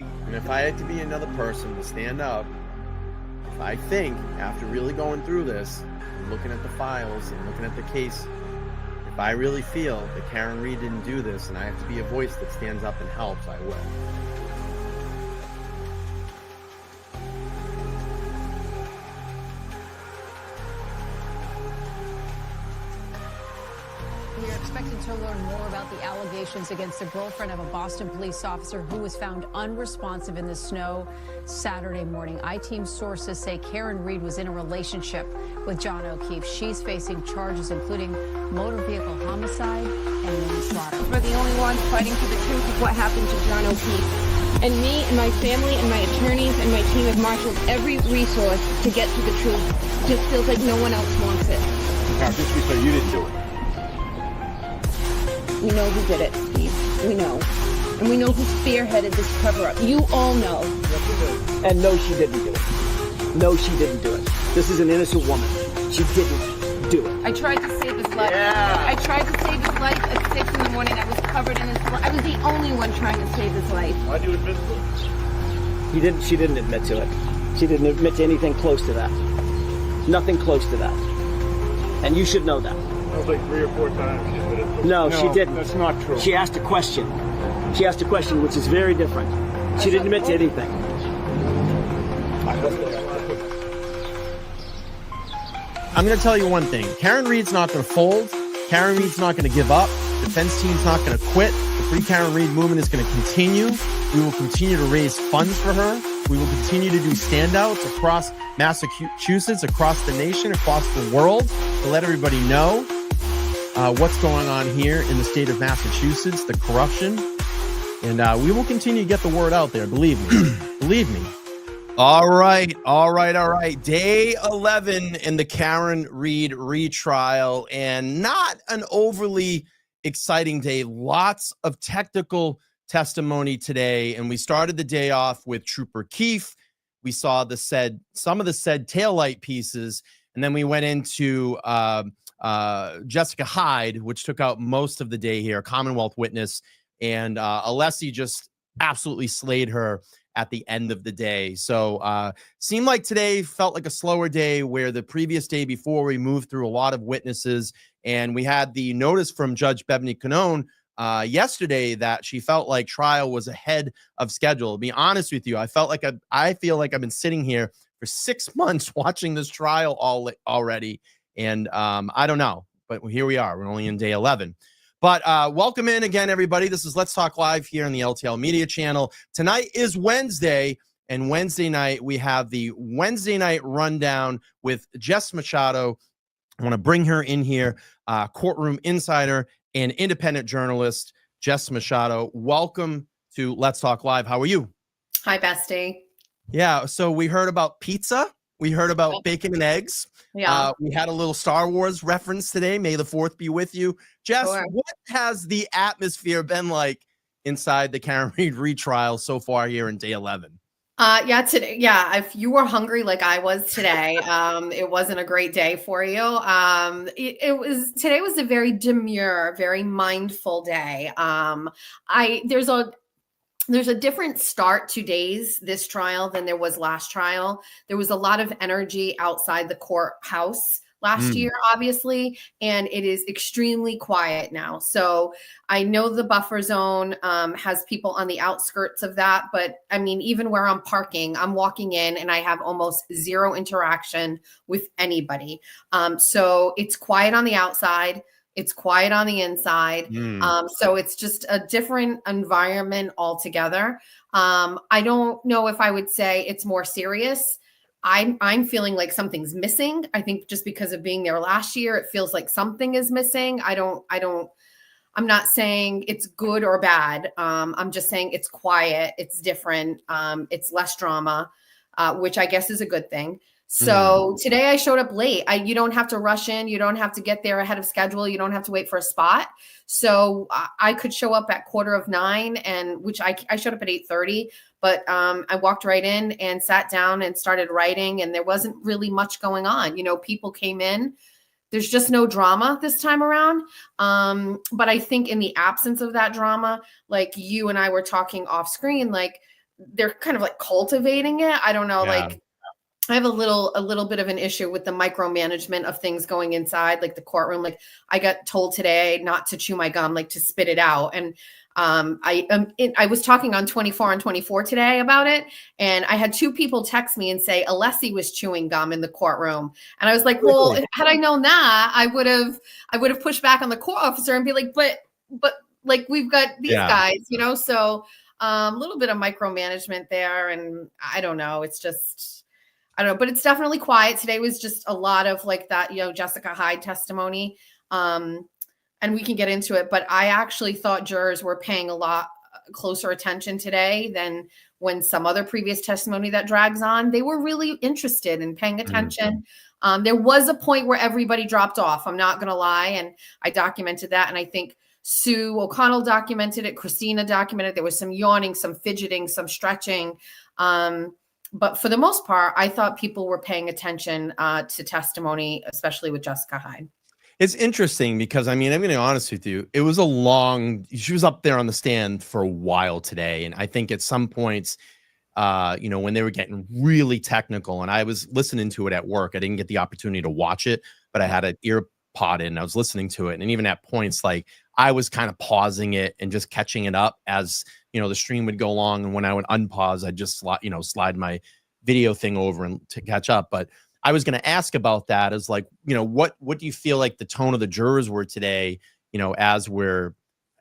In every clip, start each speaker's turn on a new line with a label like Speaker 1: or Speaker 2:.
Speaker 1: And if I had to be another person to stand up, if I think after really going through this, and looking at the files and looking at the case, if I really feel that Karen Reed didn't do this and I have to be a voice that stands up and helps, I will.
Speaker 2: We are expected to learn more about the allegations against the girlfriend of a Boston police officer who was found unresponsive in the snow Saturday morning. I-Team sources say Karen Reed was in a relationship with John O'Keefe. She's facing charges including motor vehicle homicide and manslaughter.
Speaker 3: We're the only ones fighting for the truth of what happened to John O'Keefe. And me and my family and my attorneys and my team have marshaled every resource to get to the truth. Just feels like no one else wants it.
Speaker 4: Now, just be clear, you didn't do it.
Speaker 3: We know who did it, Steve. We know. And we know who spearheaded this cover-up. You all know.
Speaker 5: And no, she didn't do it. No, she didn't do it. This is an innocent woman. She didn't do it.
Speaker 3: I tried to save his life.
Speaker 5: Yeah.
Speaker 3: I tried to save his life at 6 in the morning. I was covered in his blood. I was the only one trying to save his life.
Speaker 4: Why'd you admit to it?
Speaker 5: She didn't admit to it. She didn't admit to anything close to that. Nothing close to that. And you should know that.
Speaker 4: That was like 3 or 4 times she admitted to it.
Speaker 5: No, she didn't.
Speaker 4: That's not true.
Speaker 5: She asked a question. She asked a question, which is very different. She didn't admit to anything.
Speaker 1: I'm going to tell you one thing. Karen Reed's not going to fold. Karen Reed's not going to give up. Defense team's not going to quit. The Free Karen Reed movement is going to continue. We will continue to raise funds for her. We will continue to do standouts across Massachusetts, across the nation, across the world to let everybody know what's going on here in the state of Massachusetts, the corruption. And we will continue to get the word out there. Believe me. Believe me. All right. Day 11 in the Karen Reed retrial, and not an overly exciting day. Lots of technical testimony today, and we started the day off with Trooper Keefe. We saw some of the said taillight pieces, and then we went into Jessica Hyde, which took out most of the day here, Commonwealth witness, and Alessi just absolutely slayed her at the end of the day. So seemed like today felt like a slower day, where the previous day before we moved through a lot of witnesses, and we had the notice from Judge Bethany Canone yesterday that she felt like trial was ahead of schedule. To be honest with you, I feel like I've been sitting here for 6 months watching this trial already, and I don't know, but here we are. We're only in day 11. But welcome in again, everybody. This is Let's Talk Live here on the LTL Media Channel. Tonight is Wednesday, and Wednesday night we have the Wednesday night rundown with Jess Machado. I want to bring her in here, courtroom insider and independent journalist, Jess Machado. Welcome to Let's Talk Live. How are you?
Speaker 6: Hi, bestie.
Speaker 1: Yeah, so we heard about pizza. We heard about bacon and eggs.
Speaker 6: Yeah.
Speaker 1: We had a little Star Wars reference today. May the 4th be with you. Jess,
Speaker 6: Sure.
Speaker 1: What has the atmosphere been like inside the Karen Reed retrial so far here in day 11?
Speaker 6: Today. Yeah. If you were hungry like I was today, it wasn't a great day for you. Today was a very demure, very mindful day. There's a different start to this trial than there was last trial. There was a lot of energy outside the courthouse last year, obviously, and it is extremely quiet now. So I know the buffer zone has people on the outskirts of that, but I mean, even where I'm parking, I'm walking in and I have almost zero interaction with anybody. So it's quiet on the outside. It's quiet on the inside. So it's just a different environment altogether. I don't know if I would say it's more serious. I'm feeling like something's missing. I think just because of being there last year, it feels like something is missing. I'm not saying it's good or bad. I'm just saying it's quiet. It's different. It's less drama, which I guess is a good thing. So today I showed up late. You don't have to rush in. You don't have to get there ahead of schedule. You don't have to wait for a spot. So I could show up at 8:45, and which I showed up at 8:30, but I walked right in and sat down and started writing, and there wasn't really much going on. You know, people came in. There's just no drama this time around. But I think in the absence of that drama, like you and I were talking off screen, like they're kind of like cultivating it. I don't know,
Speaker 1: Yeah.
Speaker 6: like I have a little bit of an issue with the micromanagement of things going inside, like the courtroom. Like I got told today not to chew my gum, like to spit it out. And I was talking on 24 on 24 today about it, and I had two people text me and say Alessi was chewing gum in the courtroom, and I was like, well, had I known that, I would have pushed back on the court officer and be like, but like we've got these guys, you know. So a little bit of micromanagement there, and I don't know. It's just I don't know, but it's definitely quiet. Today was just a lot of like that, you know, Jessica Hyde testimony. And we can get into it, but I actually thought jurors were paying a lot closer attention today than when some other previous testimony that drags on. They were really interested in paying attention. There was a point where everybody dropped off. I'm not going to lie. And I documented that. And I think Sue O'Connell documented it. Christina documented. There was some yawning, some fidgeting, some stretching. But for the most part, I thought people were paying attention to testimony, especially with Jessica Hyde.
Speaker 1: It's interesting because, I mean, I'm going to be honest with you. It was she was up there on the stand for a while today. And I think at some points, you know, when they were getting really technical, and I was listening to it at work, I didn't get the opportunity to watch it, but I had an ear pod in, I was listening to it. And even at points, like I was kind of pausing it and just catching it up as, you know, the stream would go along. And when I would unpause, I'd just slide my video thing over and to catch up. But I was going to ask about that as like, you know, what do you feel like the tone of the jurors were today, you know, as we're,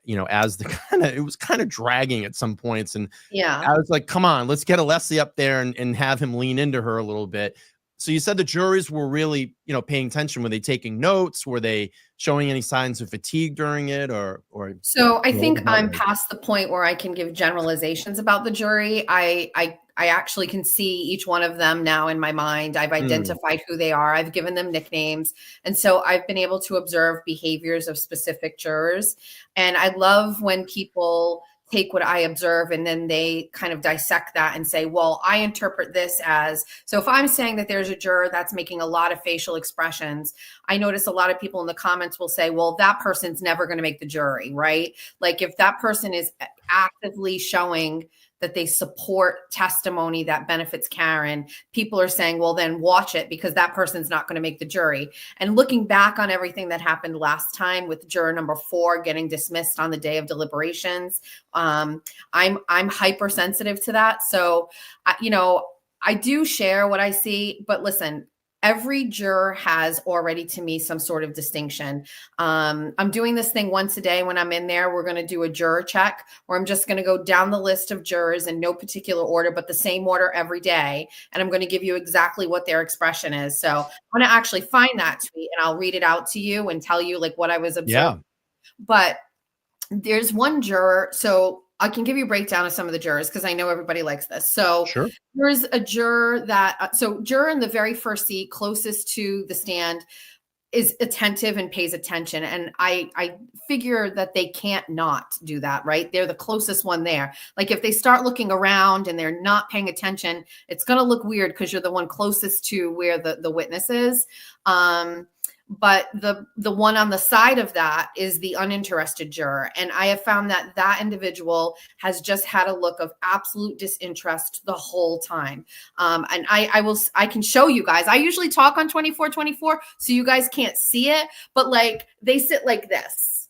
Speaker 1: you know, as the it was kind of dragging at some points. And I was like, come on, let's get Alessi up there and have him lean into her a little bit. So you said the juries were really, you know, paying attention. Were they taking notes? Were they showing any signs of fatigue during it or?
Speaker 6: So I think I'm past the point where I can give generalizations about the jury. I actually can see each one of them now in my mind. I've identified who they are. I've given them nicknames. And so I've been able to observe behaviors of specific jurors. And I love when people take what I observe and then they kind of dissect that and say, well, I interpret this as, so if I'm saying that there's a juror that's making a lot of facial expressions, I notice a lot of people in the comments will say, well, that person's never going to make the jury, right? Like if that person is actively showing that they support testimony that benefits Karen, people are saying, well, then watch it because that person's not going to make the jury. And looking back on everything that happened last time with juror number 4 getting dismissed on the day of deliberations, I'm hypersensitive to that. So, you know, I do share what I see, but listen, every juror has already to me some sort of distinction. I'm doing this thing once a day when I'm in there. We're going to do a juror check where I'm just going to go down the list of jurors in no particular order, but the same order every day. And I'm going to give you exactly what their expression is. So I'm going to actually find that tweet and I'll read it out to you and tell you like what I was observing. Yeah. But there's one juror. So I can give you a breakdown of some of the jurors because I know everybody likes this. So there's a juror that, juror in the very first seat closest to the stand is attentive and pays attention. And I figure that they can't not do that, right? They're the closest one there. Like if they start looking around and they're not paying attention, it's going to look weird because you're the one closest to where the witness is. But the one on the side of that is the uninterested juror. And I have found that that individual has just had a look of absolute disinterest the whole time. And I can show you guys. I usually talk on 24/24, so you guys can't see it, but like they sit like this.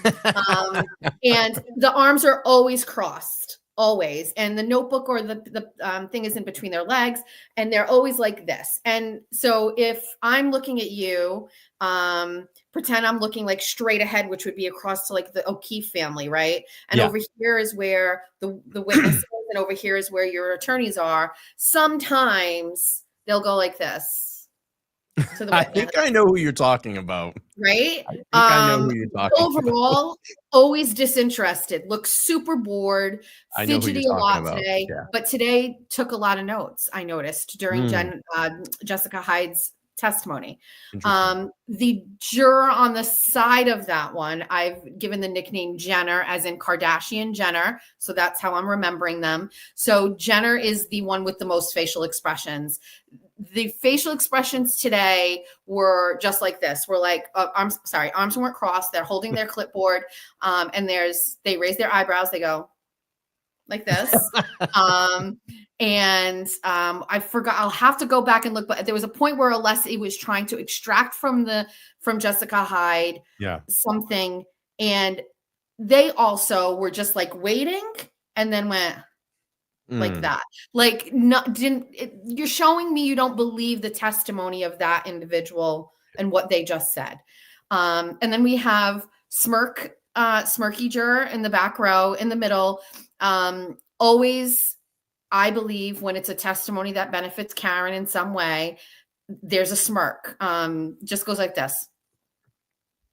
Speaker 6: And the arms are always crossed. Always. And the notebook or the thing is in between their legs and they're always like this. And so if I'm looking at you, pretend I'm looking like straight ahead, which would be across to like the O'Keefe family, right? And over here is where the witness is, and over here is where your attorneys are. Sometimes they'll go like this. To the
Speaker 1: I think I know who you're talking about.
Speaker 6: Right?
Speaker 1: I know who you're talking
Speaker 6: overall, always disinterested, looks super bored, fidgety a lot today. Yeah. But today took a lot of notes, I noticed, during Jessica Hyde's testimony. The juror on the side of that one, I've given the nickname Jenner, as in Kardashian Jenner. So that's how I'm remembering them. So Jenner is the one with the most facial expressions. The facial expressions today were just like this. We're like, arms weren't crossed. They're holding their clipboard. And they raise their eyebrows. They go like this. I forgot. I'll have to go back and look. But there was a point where Alessi was trying to extract from Jessica Hyde something, and they also were just like waiting, and then went like that. Like, you're showing me you don't believe the testimony of that individual and what they just said. And then we have smirky juror in the back row, in the middle. Always, I believe when it's a testimony that benefits Karen in some way, there's a smirk. Just goes like this.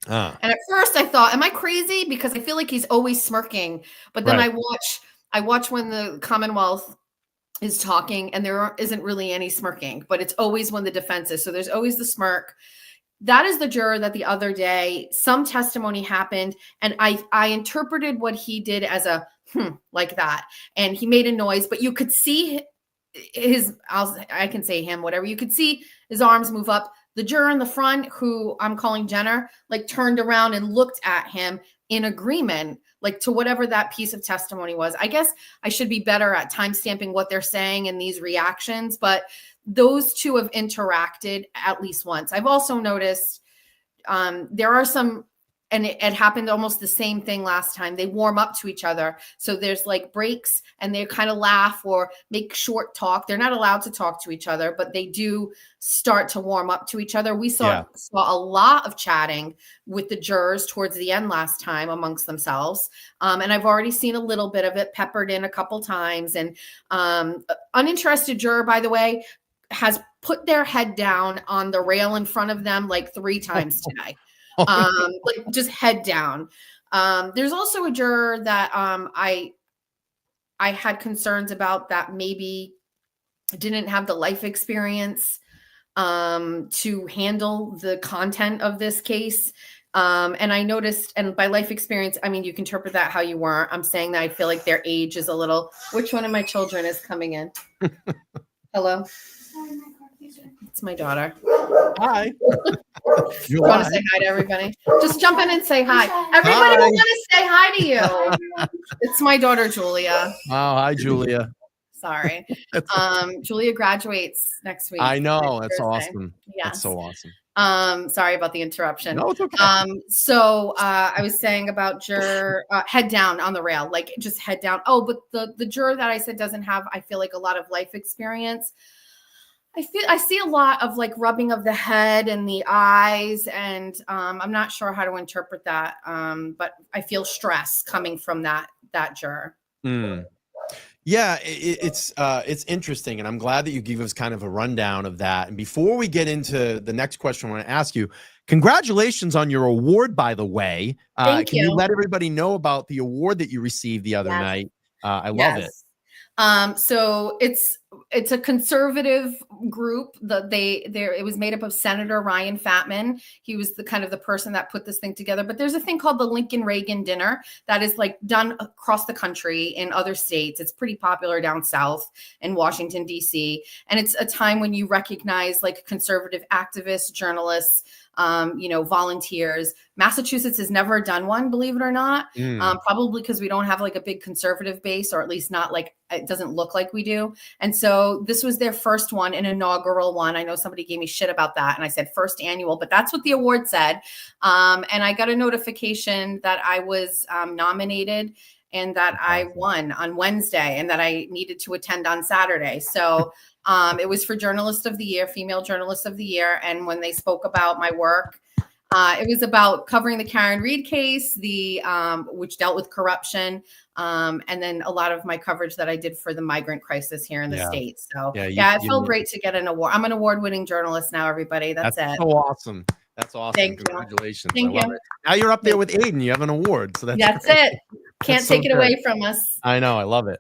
Speaker 6: And at first I thought, am I crazy? Because I feel like he's always smirking. But then I watch when the Commonwealth is talking and there isn't really any smirking, but it's always when the defense is. So there's always the smirk. That is the juror that the other day, some testimony happened, and I interpreted what he did as a like that. And he made a noise, but you could see I can say him, whatever. You could see his arms move up. The juror in the front, who I'm calling Jenner, like turned around and looked at him in agreement, like to whatever that piece of testimony was. I guess I should be better at timestamping what they're saying in these reactions, but those two have interacted at least once. I've also noticed there are some, and it happened almost the same thing last time. They warm up to each other. So there's like breaks and they kind of laugh or make short talk. They're not allowed to talk to each other, but they do start to warm up to each other. We saw a lot of chatting with the jurors towards the end last time amongst themselves. And I've already seen a little bit of it peppered in a couple times. And uninterested juror, by the way, has put their head down on the rail in front of them like 3 times today. Like just head down. There's also a juror that I had concerns about that maybe didn't have the life experience to handle the content of this case. And I noticed, and by life experience, I mean, you can interpret that how you want. I'm saying that I feel like their age is a little, which one of my children is coming in? Hello? It's my daughter.
Speaker 1: Hi.
Speaker 6: You want to say hi to everybody? Just jump in and say hi. Everybody will want to say hi to you. It's my daughter, Julia.
Speaker 1: Oh, hi, Julia.
Speaker 6: Sorry. Julia graduates next week.
Speaker 1: I know. That's
Speaker 6: Thursday.
Speaker 1: awesome.
Speaker 6: Yes.
Speaker 1: That's so awesome.
Speaker 6: Sorry about the interruption.
Speaker 1: No, it's okay.
Speaker 6: So I was saying about juror head down on the rail, like just head down. Oh, but the juror that I said doesn't have, I feel like, a lot of life experience. I see a lot of like rubbing of the head and the eyes, and I'm not sure how to interpret that. But I feel stress coming from that juror.
Speaker 1: Yeah, it's interesting, and I'm glad that you gave us kind of a rundown of that. And before we get into the next question, I want to ask you, congratulations on your award, by the way.
Speaker 6: Thank you.
Speaker 1: Can you let everybody know about the award that you received the other night? I love it.
Speaker 6: So it's a conservative group. It was made up of Senator Ryan Fatman. He was the kind of the person that put this thing together. But there's a thing called the Lincoln Reagan Dinner that is like done across the country in other states. It's pretty popular down south in Washington, D.C. And it's a time when you recognize like conservative activists, journalists, volunteers. Massachusetts has never done one, believe it or not. Probably because we don't have like a big conservative base, or at least not like, it doesn't look like we do. And so this was their first one, an inaugural one. I know somebody gave me shit about that, and I said first annual, but that's what the award said. And I got a notification that I was nominated and that I won on Wednesday and that I needed to attend on Saturday. So it was for Journalist of the Year, Female Journalist of the Year. And when they spoke about my work, it was about covering the Karen Read case, which dealt with corruption, and then a lot of my coverage that I did for the migrant crisis here in the States. So it felt great to get an award. I'm an award-winning journalist now, everybody. That's it.
Speaker 1: So awesome. That's awesome. Congratulations.
Speaker 6: Thank you.
Speaker 1: Now you're up there with Aiden. You have an award. So that's
Speaker 6: it. Can't take it away from us.
Speaker 1: I know. I love it.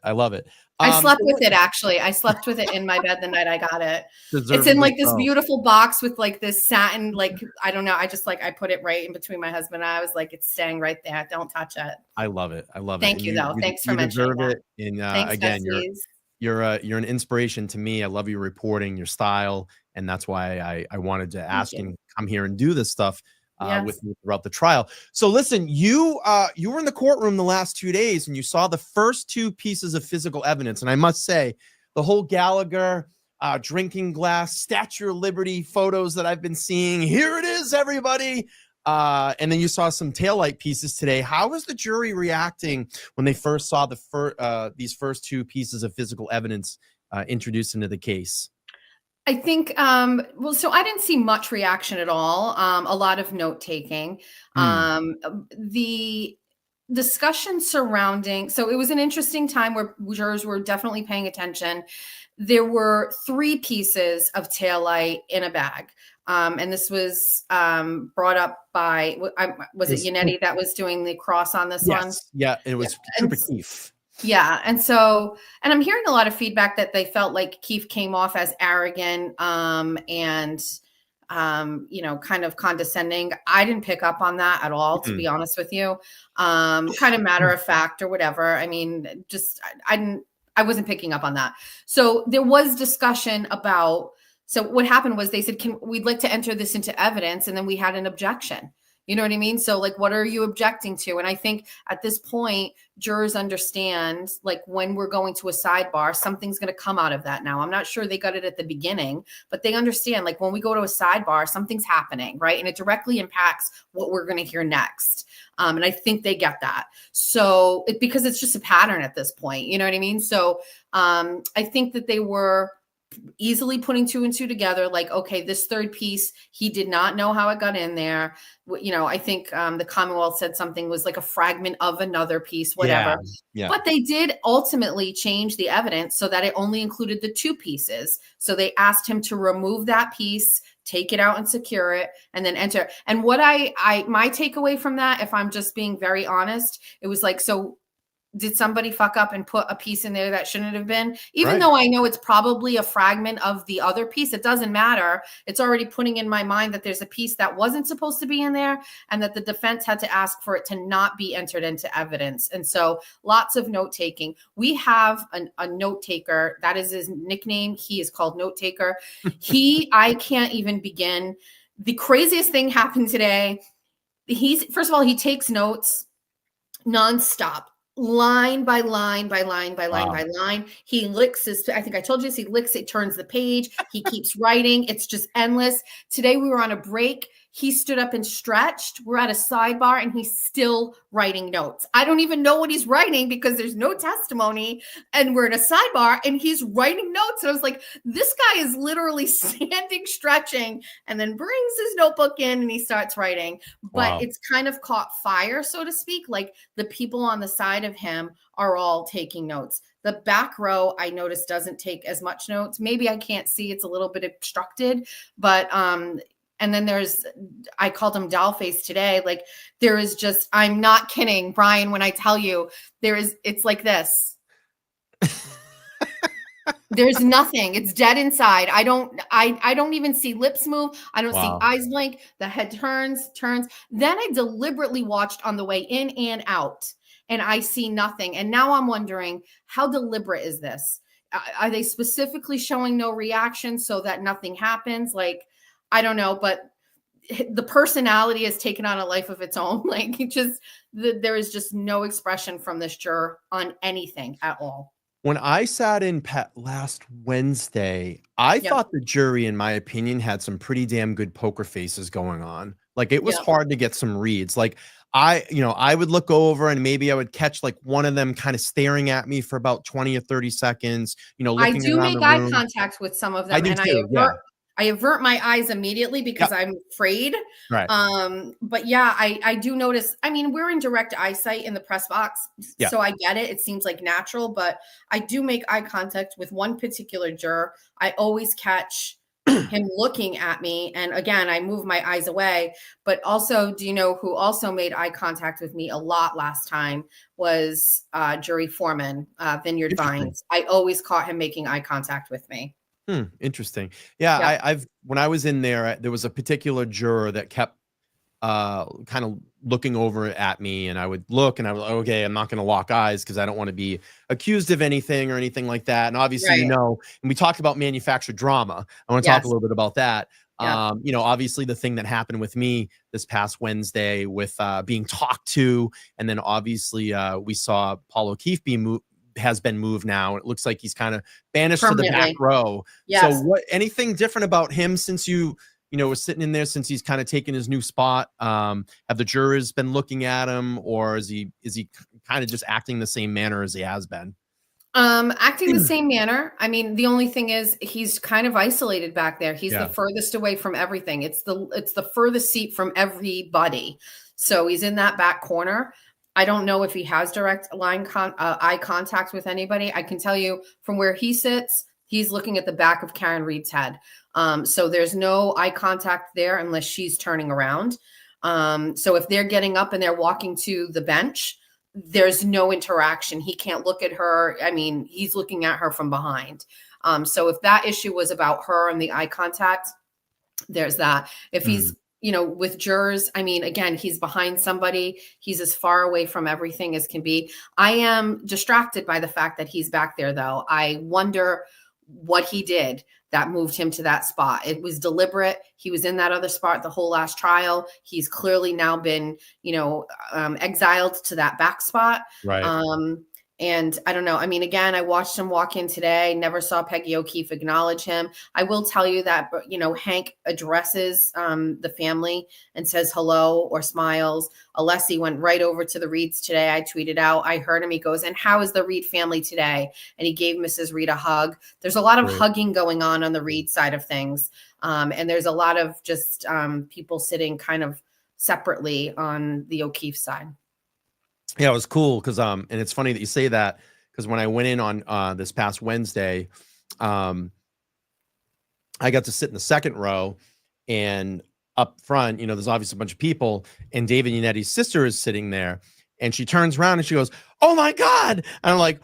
Speaker 6: I slept with it, actually. I slept with it in my bed the night I got it. It's in like this beautiful box with like this satin, like, I don't know. I just like, I put it right in between my husband and I was like, it's staying right there. Don't touch it.
Speaker 1: I love it.
Speaker 6: Thank you, though. Thanks for mentioning that.
Speaker 1: And
Speaker 6: Thanks,
Speaker 1: again, you're an inspiration to me. I love your reporting, your style. And that's why I wanted to ask and come here and do this stuff. with me throughout the trial. So listen, you were in the courtroom the last 2 days and you saw the first 2 pieces of physical evidence. And I must say, the whole Gallagher drinking glass, Statue of Liberty photos that I've been seeing. Here it is, everybody. And then you saw some taillight pieces today. How was the jury reacting when they first saw these first 2 pieces of physical evidence introduced into the case?
Speaker 6: I think, so I didn't see much reaction at all. A lot of note taking. The discussion surrounding, so it was an interesting time where jurors were definitely paying attention. There were 3 pieces of taillight in a bag. And this was brought up by, was it Yannetti that was doing the cross on this one?
Speaker 1: Yeah, it was Trooper Keefe.
Speaker 6: Yeah. And I'm hearing a lot of feedback that they felt like Keefe came off as arrogant and kind of condescending. I didn't pick up on that at all, to be honest with you. Kind of matter of fact or whatever. I mean, I wasn't picking up on that. So there was discussion about, so what happened was they said, we'd like to enter this into evidence. And then we had an objection. You know what I mean? So like, what are you objecting to? And I think at this point, jurors understand, like when we're going to a sidebar, something's going to come out of that now. I'm not sure they got it at the beginning, but they understand like when we go to a sidebar, something's happening, right? And it directly impacts what we're going to hear next. And I think they get that. So because it's just a pattern at this point, you know what I mean? So I think that they were easily putting 2 and 2 together, like, okay, this third piece, he did not know how it got in there. I think the Commonwealth said something was like a fragment of another piece, whatever. Yeah. But they did ultimately change the evidence so that it only included the 2 pieces. So they asked him to remove that piece, take it out and secure it, and then enter. And what my takeaway from that, if I'm just being very honest, it was like, so did somebody fuck up and put a piece in there that shouldn't have been? Even though I know it's probably a fragment of the other piece, it doesn't matter. It's already putting in my mind that there's a piece that wasn't supposed to be in there and that the defense had to ask for it to not be entered into evidence. And so lots of note taking. We have a note taker. That is his nickname. He is called Note Taker. I can't even begin. The craziest thing happened today. First of all, he takes notes nonstop. Line by line by line by line by line. He licks I think I told you this, he licks it, turns the page. He keeps writing. It's just endless. Today we were on a break. He stood up and stretched. We're at a sidebar and he's still writing notes. I don't even know what he's writing because there's no testimony and we're in a sidebar and he's writing notes. And I was like, this guy is literally standing, stretching, and then brings his notebook in and he starts writing. But It's kind of caught fire, so to speak. Like the people on the side of him are all taking notes. The back row, I noticed, doesn't take as much notes. Maybe I can't see. It's a little bit obstructed, but and then I called him dollface today. Like there is just, I'm not kidding, Brian, when I tell you it's like this. There's nothing. It's dead inside. I don't even see lips move. I don't see eyes blink. The head turns. Then I deliberately watched on the way in and out and I see nothing. And now I'm wondering, how deliberate is this? Are they specifically showing no reaction so that nothing happens? Like, I don't know, but the personality has taken on a life of its own. Like there is just no expression from this juror on anything at all.
Speaker 1: When I sat in last Wednesday, I thought the jury, in my opinion, had some pretty damn good poker faces going on. Like it was hard to get some reads. Like I would look over and maybe I would catch like one of them kind of staring at me for about 20 or 30 seconds, looking
Speaker 6: I do
Speaker 1: around
Speaker 6: make
Speaker 1: the
Speaker 6: eye
Speaker 1: room.
Speaker 6: contact with some of them.
Speaker 1: I do too,
Speaker 6: I avert my eyes immediately because I'm afraid.
Speaker 1: Right.
Speaker 6: But yeah, I do notice, I mean, we're in direct eyesight in the press box. So I get it. It seems like natural, but I do make eye contact with one particular juror. I always catch him looking at me. And again, I move my eyes away, but also, do you know who also made eye contact with me a lot last time was jury foreman, Vineyard Vines. I always caught him making eye contact with me.
Speaker 1: Interesting. Yeah. I've when I was in there, there was a particular juror that kept kind of looking over at me, and I would look and I was like, okay, I'm not going to lock eyes because I don't want to be accused of anything or anything like that. And obviously, and we talked about manufactured drama. I want to talk a little bit about that.
Speaker 6: Yeah.
Speaker 1: You know, obviously the thing that happened with me this past Wednesday with being talked to, and then obviously we saw Paul O'Keefe has been moved now. It looks like he's kind of banished to the back
Speaker 6: Permanently.
Speaker 1: row.
Speaker 6: Yes.
Speaker 1: So what, anything different about him since you know, was sitting in there, since he's kind of taken his new spot? Have the jurors been looking at him, or is he kind of just acting the same manner as he has been?
Speaker 6: Acting the same manner. I mean, the only thing is he's kind of isolated back there. He's
Speaker 1: Yeah.
Speaker 6: the furthest away from everything. It's the furthest seat from everybody. So he's in that back corner. I don't know if he has direct eye contact with anybody. I can tell you from where he sits, he's looking at the back of Karen Reed's head. So there's no eye contact there unless she's turning around. So if they're getting up and they're walking to the bench, there's no interaction. He can't look at her. I mean, he's looking at her from behind. So if that issue was about her and the eye contact, there's that. If he's, you know, with jurors, I mean, again, he's behind somebody. He's as far away from everything as can be. I am distracted by the fact that he's back there, though. I wonder what he did that moved him to that spot. It was deliberate. He was in that other spot the whole last trial. He's clearly now been, you know, exiled to that back spot.
Speaker 1: Right.
Speaker 6: And I don't know. I mean, again, I watched him walk in today. Never saw Peggy O'Keefe acknowledge him. I will tell you that, you know, Hank addresses the family and says hello or smiles. Alessi went right over to the Reeds today. I tweeted out, I heard him. He goes, and how is the Reed family today? And he gave Mrs. Reed a hug. There's a lot of hugging going on the Reed side of things. And there's a lot of just people sitting kind of separately on the O'Keefe side.
Speaker 1: Yeah, it was cool because and it's funny that you say that, because when I went in on this past Wednesday, I got to sit in the second row, and up front, you know, there's obviously a bunch of people, and David Yanetti's sister is sitting there, and she turns around and she goes, "Oh my God!" And I'm like,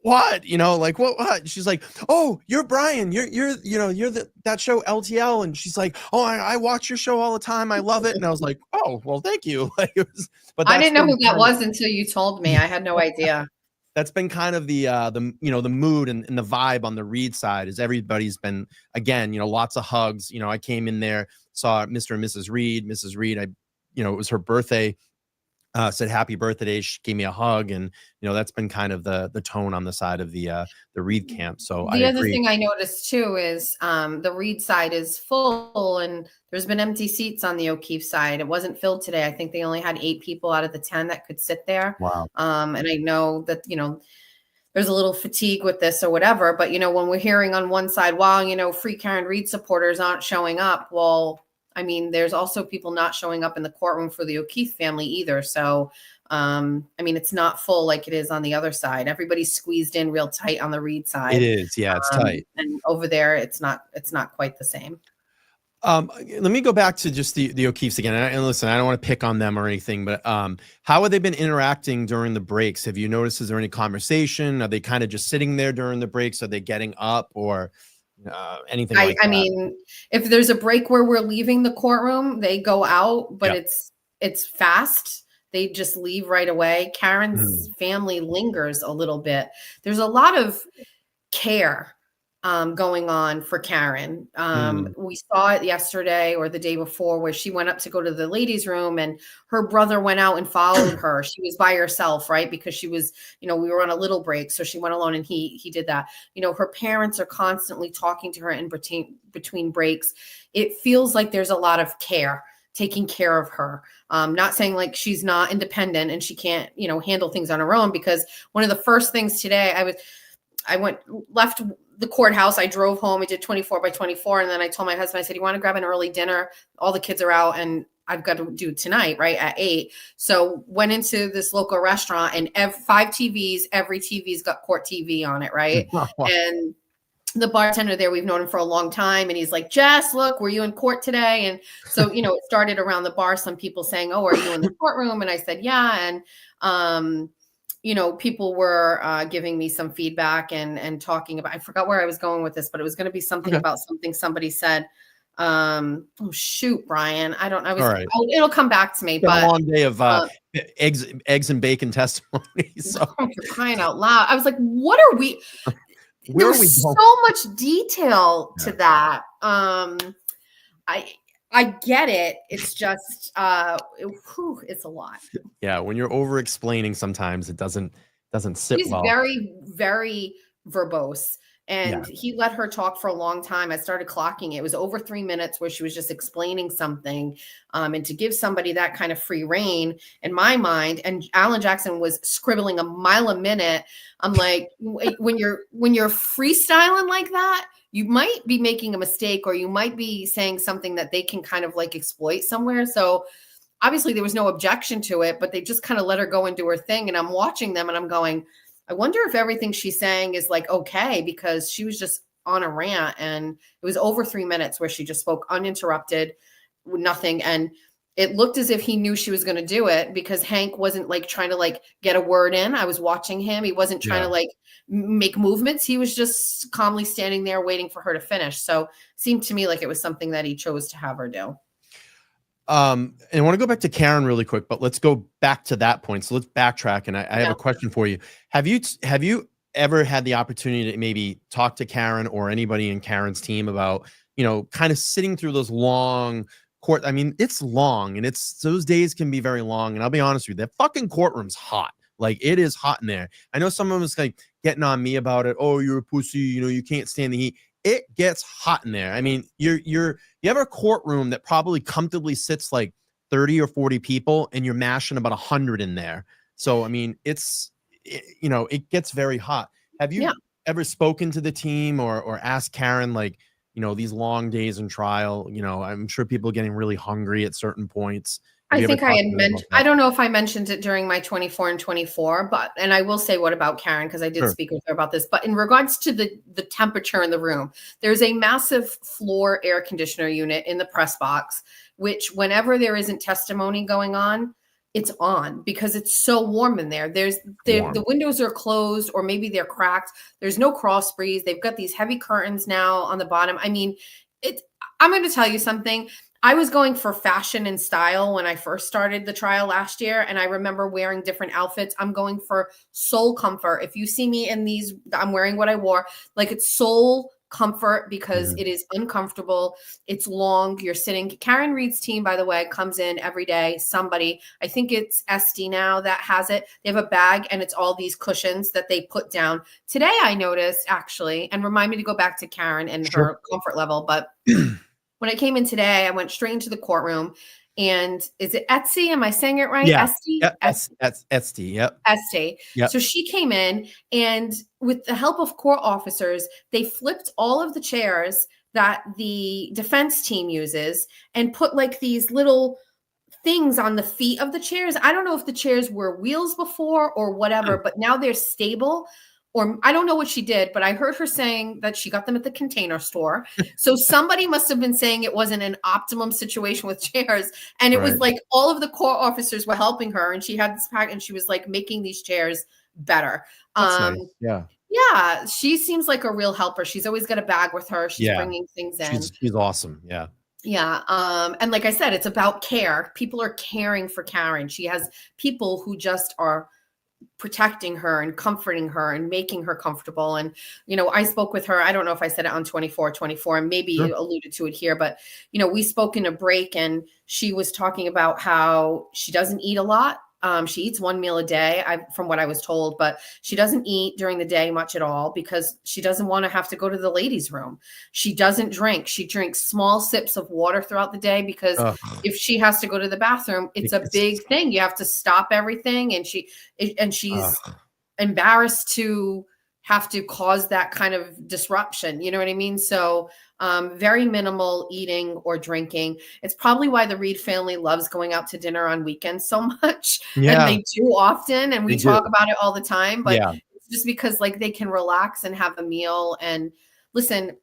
Speaker 1: "What?" You know, like what? She's like, "Oh, you're Brian. You're you know, you're that show LTL." And she's like, "Oh, I watch your show all the time. I love it." And I was like, "Oh, well, thank you." Like, it was, but
Speaker 6: I didn't know who that was until you told me. I had no idea.
Speaker 1: That's been kind of the you know, the mood and the vibe on the Reed side, is everybody's been, again, you know, lots of hugs. You know, I came in there, saw Mr. and Mrs. Reed. Mrs. Reed, you know, it was her birthday. Said happy birthday. She gave me a hug, and you know, that's been kind of the tone on the side of the Reed camp. So
Speaker 6: the other thing I noticed too is the Reed side is full, and there's been empty seats on the O'Keefe side. It wasn't filled today. I think they only had 8 people out of the 10 that could sit there.
Speaker 1: Wow.
Speaker 6: And I know that, you know, there's a little fatigue with this or whatever, but you know, when we're hearing on one side, wow, you know, Free Karen Reed supporters aren't showing up. Well, I mean, there's also people not showing up in the courtroom for the O'Keefe family either. So, I mean, it's not full like it is on the other side. Everybody's squeezed in real tight on the Reed side.
Speaker 1: It is. Yeah, it's tight.
Speaker 6: And over there, it's not quite the same.
Speaker 1: Let me go back to just the O'Keefes again. And listen, I don't want to pick on them or anything, but how have they been interacting during the breaks? Have you noticed, is there any conversation? Are they kind of just sitting there during the breaks? Are they getting up or anything like that?
Speaker 6: I mean, if there's a break where we're leaving the courtroom, they go out, but it's fast. They just leave right away. Karen's family lingers a little bit. There's a lot of care going on for Karen. We saw it yesterday or the day before where she went up to go to the ladies' room and her brother went out and followed her. She was by herself, right? Because she was, you know, we were on a little break. So she went alone and he did that. You know, her parents are constantly talking to her in between breaks. It feels like there's a lot of care, taking care of her. Not saying like she's not independent and she can't, you know, handle things on her own, because one of the first things today, I left the courthouse. I drove home. I did 24 by 24. And then I told my husband, I said, you want to grab an early dinner? All the kids are out and I've got to do tonight, right, at 8. So went into this local restaurant and 5 TVs, every TV's got court TV on it, right?
Speaker 1: Wow.
Speaker 6: And the bartender there, we've known him for a long time. And he's like, Jess, look, were you in court today? And so, you know, it started around the bar, some people saying, oh, are you in the courtroom? And I said, yeah. And, you know, people were giving me some feedback and talking about, I forgot where I was going with this, but it was going to be something about something somebody said. Oh shoot, Brian. All right. It'll come back to me. But
Speaker 1: a long day of eggs and bacon testimony. So
Speaker 6: you're crying out loud. I was like, what are we?
Speaker 1: Where
Speaker 6: There's so much detail to that. I get it. It's just it's a lot.
Speaker 1: Yeah, when you're over explaining, sometimes it doesn't sit
Speaker 6: He's
Speaker 1: well.
Speaker 6: very, very verbose. And
Speaker 1: Yeah.
Speaker 6: he let her talk for a long time. I started clocking. It was over 3 minutes where she was just explaining something. And to give somebody that kind of free reign, in my mind, and Alan Jackson was scribbling a mile a minute. I'm like, when you're freestyling like that, you might be making a mistake, or you might be saying something that they can kind of like exploit somewhere. So obviously there was no objection to it, but they just kind of let her go and do her thing. And I'm watching them and I'm going, I wonder if everything she's saying is like, okay, because she was just on a rant, and it was over 3 minutes where she just spoke uninterrupted with nothing. And it looked as if he knew she was going to do it, because Hank wasn't like trying to like get a word in. I was watching him. He wasn't trying to like make movements. He was just calmly standing there waiting for her to finish. So it seemed to me like it was something that he chose to have her do.
Speaker 1: And I want to go back to Karen really quick, but let's go back to that point. So let's backtrack. And I have a question for you. Have you ever had the opportunity to maybe talk to Karen or anybody in Karen's team about, kind of sitting through those long court? I mean, it's long, and those days can be very long. And I'll be honest with you, that fucking courtroom's hot. Like, it is hot in there. I know some of them is like getting on me about it. Oh, you're a pussy. You can't stand the heat. It gets hot in there. I mean, you have a courtroom that probably comfortably sits like 30 or 40 people, and you're mashing about 100 in there. So, I mean, it gets very hot. Have you ever spoken to the team or asked Karen, like, these long days in trial, I'm sure people are getting really hungry at certain points.
Speaker 6: I think I had mentioned, I don't know if I mentioned it during my 24 and 24, and I will say what about Karen, because I did speak with her about this, but in regards to the temperature in the room, there's a massive floor air conditioner unit in the press box, which whenever there isn't testimony going on, it's on, because it's so warm in there. The windows are closed, or maybe they're cracked. There's no cross breeze. They've got these heavy curtains now on the bottom. I mean, I'm going to tell you something. I was going for fashion and style when I first started the trial last year, and I remember wearing different outfits. I'm going for soul comfort. If you see me in these, I'm wearing what I wore. Like, it's soul comfort, because it is uncomfortable. It's long. You're sitting. Karen Reed's team, by the way, comes in every day. Somebody, I think it's SD now that has it. They have a bag, and it's all these cushions that they put down. Today I noticed, actually, and remind me to go back to Karen and her comfort level, but when I came in today, I went straight into the courtroom, and is it Etsy? Am I saying it right?
Speaker 1: Yeah.
Speaker 6: Etsy?
Speaker 1: Etsy. Yep.
Speaker 6: Etsy. Yep. So she came in, and with the help of court officers, they flipped all of the chairs that the defense team uses and put like these little things on the feet of the chairs. I don't know if the chairs were wheels before or whatever, but now they're stable. Or I don't know what she did, but I heard her saying that she got them at the Container Store. So somebody must have been saying it wasn't an optimum situation with chairs. And it was like all of the court officers were helping her, and she had this pack, and she was like making these chairs better.
Speaker 1: That's nice. Yeah.
Speaker 6: Yeah. She seems like a real helper. She's always got a bag with her. She's bringing things in.
Speaker 1: She's awesome. Yeah.
Speaker 6: Yeah. And like I said, it's about care. People are caring for Karen. She has people who just are protecting her and comforting her and making her comfortable. And, I spoke with her. I don't know if I said it on 24, and maybe you alluded to it here, but, we spoke in a break, and she was talking about how she doesn't eat a lot. She eats one meal a day, from what I was told, but she doesn't eat during the day much at all, because she doesn't want to have to go to the ladies' room. She doesn't drink. She drinks small sips of water throughout the day, because if she has to go to the bathroom, it's a big thing. You have to stop everything. And she's embarrassed to have to cause that kind of disruption. You know what I mean? So very minimal eating or drinking. It's probably why the Reed family loves going out to dinner on weekends so much. Yeah. And they do often, and we talk about it all the time, but it's just because like they can relax and have a meal. And listen,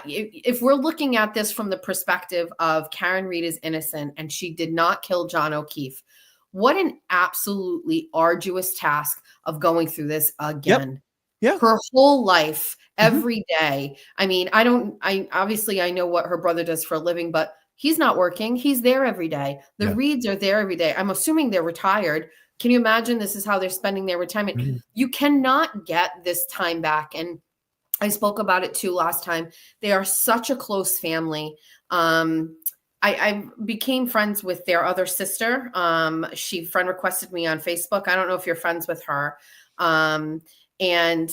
Speaker 6: if we're looking at this from the perspective of Karen Reed is innocent and she did not kill John O'Keefe, what an absolutely arduous task of going through this again.
Speaker 1: Yeah.
Speaker 6: Her whole life, every day. I mean, I know what her brother does for a living, but he's not working. He's there every day. The Reeds are there every day. I'm assuming they're retired. Can you imagine this is how they're spending their retirement? You cannot get this time back. And I spoke about it too last time. They are such a close family. I became friends with their other sister. She friend requested me on Facebook. I don't know if you're friends with her. And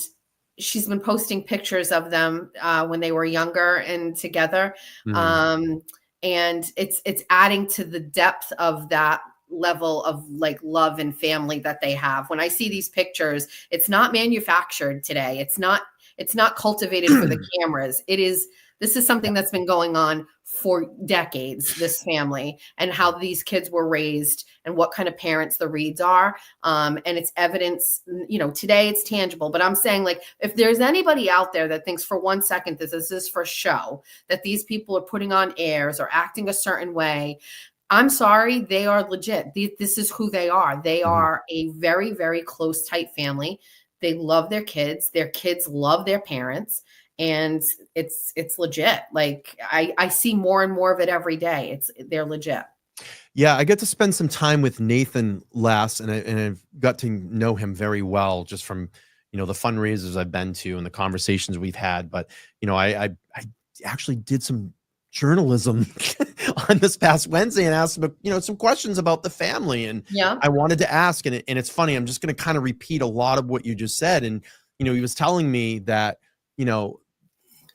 Speaker 6: she's been posting pictures of them when they were younger and together. And it's adding to the depth of that level of like love and family that they have. When I see these pictures, it's not manufactured today. It's not cultivated for the cameras. This is something that's been going on for decades, this family, and how these kids were raised and what kind of parents the Reeds are. And it's evidence, today it's tangible, but I'm saying, like, if there's anybody out there that thinks for 1 second this is for show, that these people are putting on airs or acting a certain way, I'm sorry, they are legit. This is who they are. They are a very, very close, tight family. They love their kids. Their kids love their parents. And it's legit. Like I see more and more of it every day. They're legit.
Speaker 1: Yeah, I get to spend some time with Nathan last, and I've got to know him very well just from the fundraisers I've been to and the conversations we've had. But I actually did some journalism on this past Wednesday and asked him some questions about the family, and I wanted to ask, and it's funny. I'm just going to kind of repeat a lot of what you just said, and he was telling me that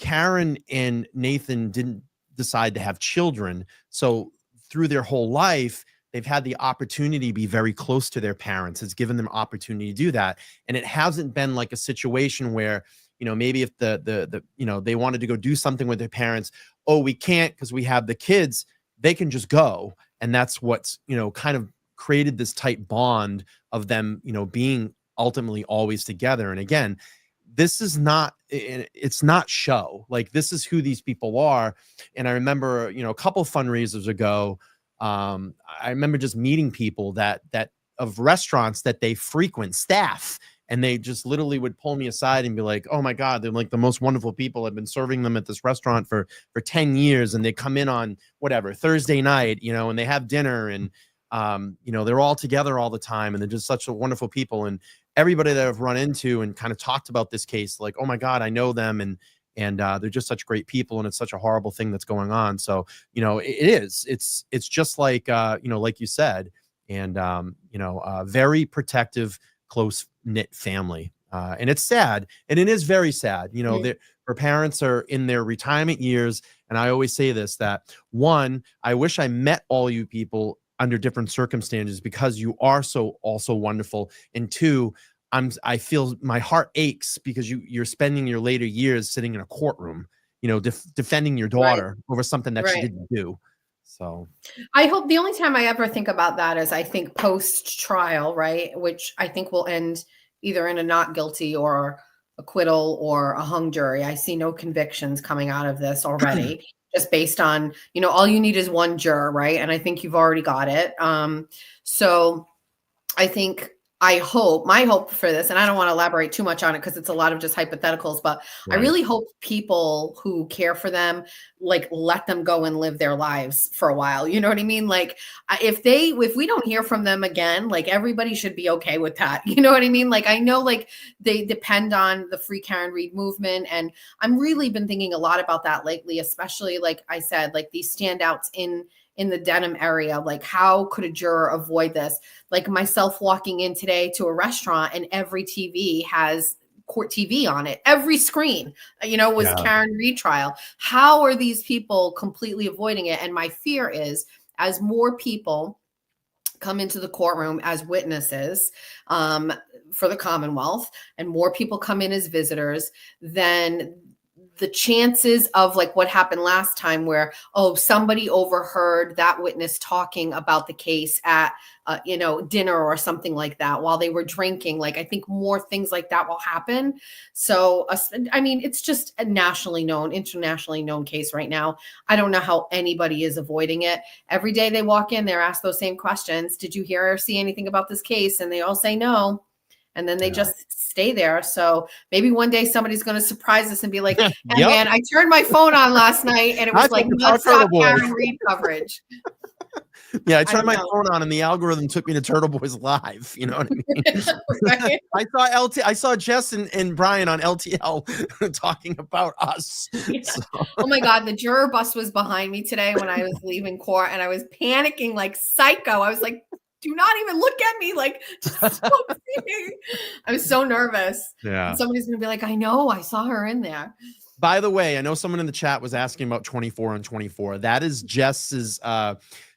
Speaker 1: Karen and Nathan didn't decide to have children. So through their whole life, they've had the opportunity to be very close to their parents. It's given them opportunity to do that. And it hasn't been like a situation where, maybe if they wanted to go do something with their parents, oh, we can't because we have the kids, they can just go. And that's what's, kind of created this tight bond of them, being ultimately always together. And again, it's not show. Like, this is who these people are. And I remember, a couple fundraisers ago, I remember just meeting people that of restaurants that they frequent, staff, and they just literally would pull me aside and be like, oh my God, they're like the most wonderful people. I've been serving them at this restaurant for 10 years. And they come in on whatever, Thursday night, and they have dinner, and, they're all together all the time. And they're just such a wonderful people. And everybody that I've run into and kind of talked about this case, like, oh my God, I know them. And they're just such great people. And it's such a horrible thing that's going on. So, it's just like, like you said, and, very protective, close knit family. And it's sad. And it is very sad. Her parents are in their retirement years. And I always say this, that one, I wish I met all you people under different circumstances because you are so also wonderful. And two, I feel my heart aches because you're spending your later years sitting in a courtroom, defending your daughter over something that she didn't do. So
Speaker 6: I hope the only time I ever think about that is I think post trial, right? Which I think will end either in a not guilty or acquittal or a hung jury. I see no convictions coming out of this already. Just based on, all you need is one juror, right? And I think you've already got it. So my hope for this, and I don't want to elaborate too much on it because it's a lot of just hypotheticals, but I really hope people who care for them, like, let them go and live their lives for a while. You know what I mean? Like, if we don't hear from them again, like, everybody should be okay with that. You know what I mean? Like, I know, like, they depend on the Free Karen Reed movement. And I'm really been thinking a lot about that lately, especially, like I said, like these standouts in the Denham area. Like, how could a juror avoid this? Like myself walking in today to a restaurant and every TV has court TV on it. Every screen, was Karen Retrial. How are these people completely avoiding it? And my fear is, as more people come into the courtroom as witnesses for the Commonwealth and more people come in as visitors, then the chances of, like, what happened last time where, somebody overheard that witness talking about the case at, dinner or something like that while they were drinking. Like, I think more things like that will happen. So, it's just a internationally known case right now. I don't know how anybody is avoiding it. Every day they walk in, they're asked those same questions. Did you hear or see anything about this case? And they all say no. And then they just stay there. So maybe one day somebody's going to surprise us and be like, hey, man, I turned my phone on last night and it was like nonstop Karen Reed coverage.
Speaker 1: Yeah, I
Speaker 6: I
Speaker 1: turned
Speaker 6: don't
Speaker 1: my
Speaker 6: know.
Speaker 1: phone on and the algorithm took me to Turtle Boys Live. You know what I mean?
Speaker 6: Right?
Speaker 1: I saw Jess and Brian on LTL talking about us.
Speaker 6: Yeah.
Speaker 1: So,
Speaker 6: Oh my God, the juror bus was behind me today when I was leaving court, and I was panicking like psycho. I was like, do not even look at me. Like, just don't see me. I was so nervous.
Speaker 1: yeah.
Speaker 6: And somebody's going to be like, I know, I saw her in there.
Speaker 1: By the way, I know someone in the chat was asking about 24 and 24. That is Jess's,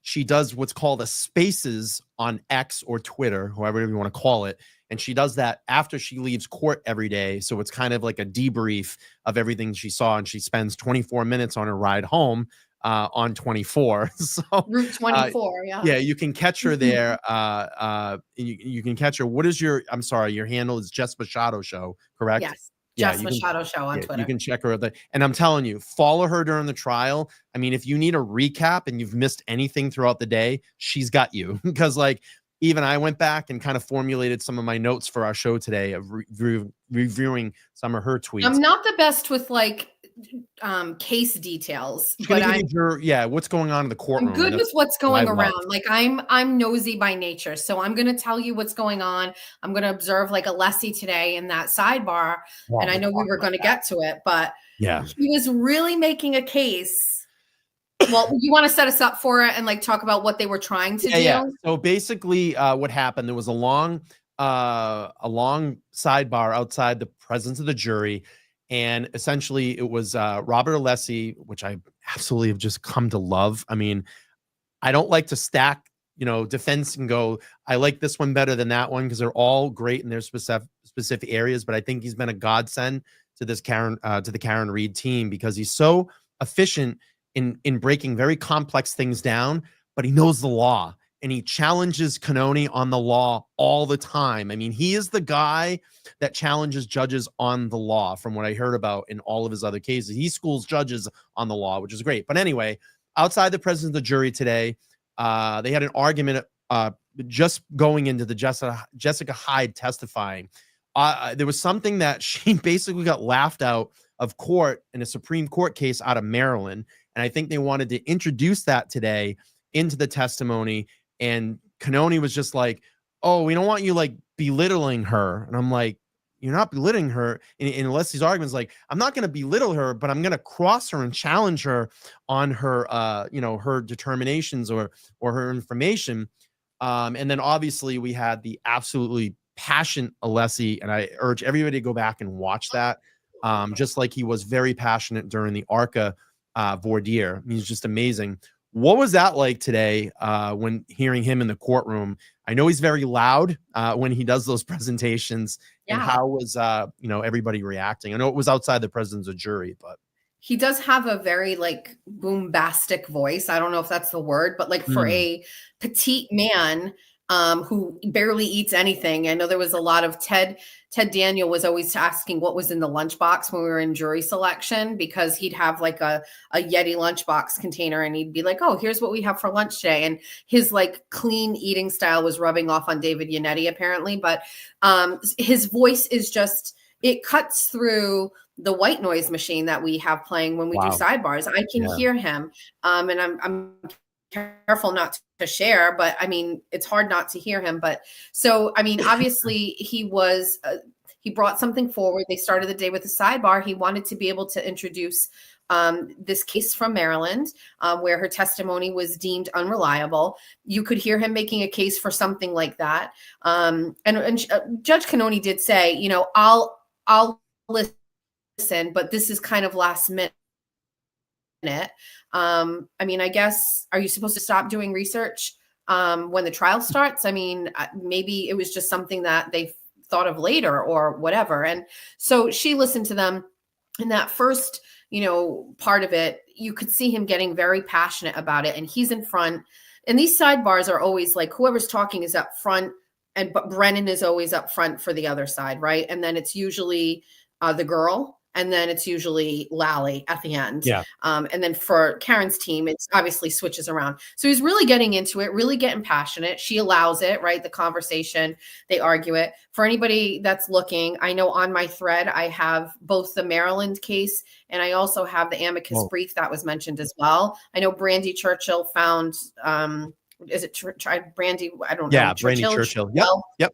Speaker 1: she does what's called a spaces on X or Twitter, however you want to call it. And she does that after she leaves court every day. So it's kind of like a debrief of everything she saw. And she spends 24 minutes on her ride home on 24. So
Speaker 6: Route 24,
Speaker 1: yeah, you can catch her there. You can catch her. What is your, I'm sorry, your handle is Jess Machado Show, correct?
Speaker 6: Yes.
Speaker 1: Yeah,
Speaker 6: Jess
Speaker 1: you can,
Speaker 6: Machado Show on
Speaker 1: yeah,
Speaker 6: Twitter.
Speaker 1: you can check her out there. And I'm telling you, follow her during the trial. I mean, if you need a recap and you've missed anything throughout the day, she's got you. Because like even I went back and kind of formulated some of my notes for our show today of reviewing some of her tweets.
Speaker 6: I'm not the best with like case details,
Speaker 1: She's
Speaker 6: but
Speaker 1: gonna give you what's going on in the courtroom.
Speaker 6: I'm good with what's going around.
Speaker 1: love.
Speaker 6: Like I'm nosy by nature. So I'm going to tell you what's going on. I'm going to observe like Alessi today in that sidebar.
Speaker 1: Wow,
Speaker 6: and I know we were going to get to it, but
Speaker 1: yeah,
Speaker 6: he was really making a case. Well, you want to set us up for it and like talk about what they were trying to do?
Speaker 1: Yeah. So basically what happened, there was a long sidebar outside the presence of the jury. And essentially it was Robert Alessi, which I absolutely have just come to love. I mean, I don't like to stack, defense and go, I like this one better than that one because they're all great in their specific areas. But I think he's been a godsend to this to the Karen Reed team because he's so efficient in breaking very complex things down, but he knows the law. And he challenges Cannoni on the law all the time. I mean, he is the guy that challenges judges on the law from what I heard about in all of his other cases. He schools judges on the law, which is great. But anyway, outside the presence of the jury today, they had an argument just going into the Jessica Hyde testifying. There was something that she basically got laughed out of court in a Supreme Court case out of Maryland. And I think they wanted to introduce that today into the testimony. And Cannoni was just like, oh, we don't want you like belittling her. And I'm like, you're not belittling her. In Leslie's arguments, like, I'm not going to belittle her, but I'm going to cross her and challenge her on her, her determinations or her information. And then obviously we had the absolutely passionate Alessi, and I urge everybody to go back and watch that. Just like he was very passionate during the ARCA voir dire. He's just amazing. What was that like today when hearing him in the courtroom? I know he's very loud when he does those presentations. Yeah. And how was everybody reacting? I know it was outside the presence of jury, but
Speaker 6: he does have a very like bombastic voice. I don't know if that's the word, but like for a petite man who barely eats anything. I know there was a lot of Ted Daniel was always asking what was in the lunchbox when we were in jury selection, because he'd have like a Yeti lunchbox container and he'd be like, oh, here's what we have for lunch today. And his like clean eating style was rubbing off on David Yannetti apparently. But his voice is just, it cuts through the white noise machine that we have playing when we do sidebars. I can hear him. And I'm careful not to share, but I mean, it's hard not to hear him. But so, I mean, obviously he was, he brought something forward. They started the day with a sidebar. He wanted to be able to introduce this case from Maryland where her testimony was deemed unreliable. You could hear him making a case for something like that. And Judge Cannoni did say, I'll listen, but this is kind of last minute. I mean, I guess, are you supposed to stop doing research when the trial starts? I mean, maybe it was just something that they thought of later or whatever. And so she listened to them. In that first, part of it, you could see him getting very passionate about it. And he's in front. And these sidebars are always like whoever's talking is up front, but Brennan is always up front for the other side, right? And then it's usually the girl. And then it's usually Lally at the end. Yeah. And then for Karen's team, it's obviously switches around. So he's really getting into it, really getting passionate. She allows it, right? The conversation, they argue it. For anybody that's looking, I know on my thread, I have both the Maryland case and I also have the amicus brief that was mentioned as well. I know Brandy Churchill found is it Brandy? I don't
Speaker 1: Yeah,
Speaker 6: know.
Speaker 1: Brandy Churchill. Yep.
Speaker 6: Well,
Speaker 1: Yep.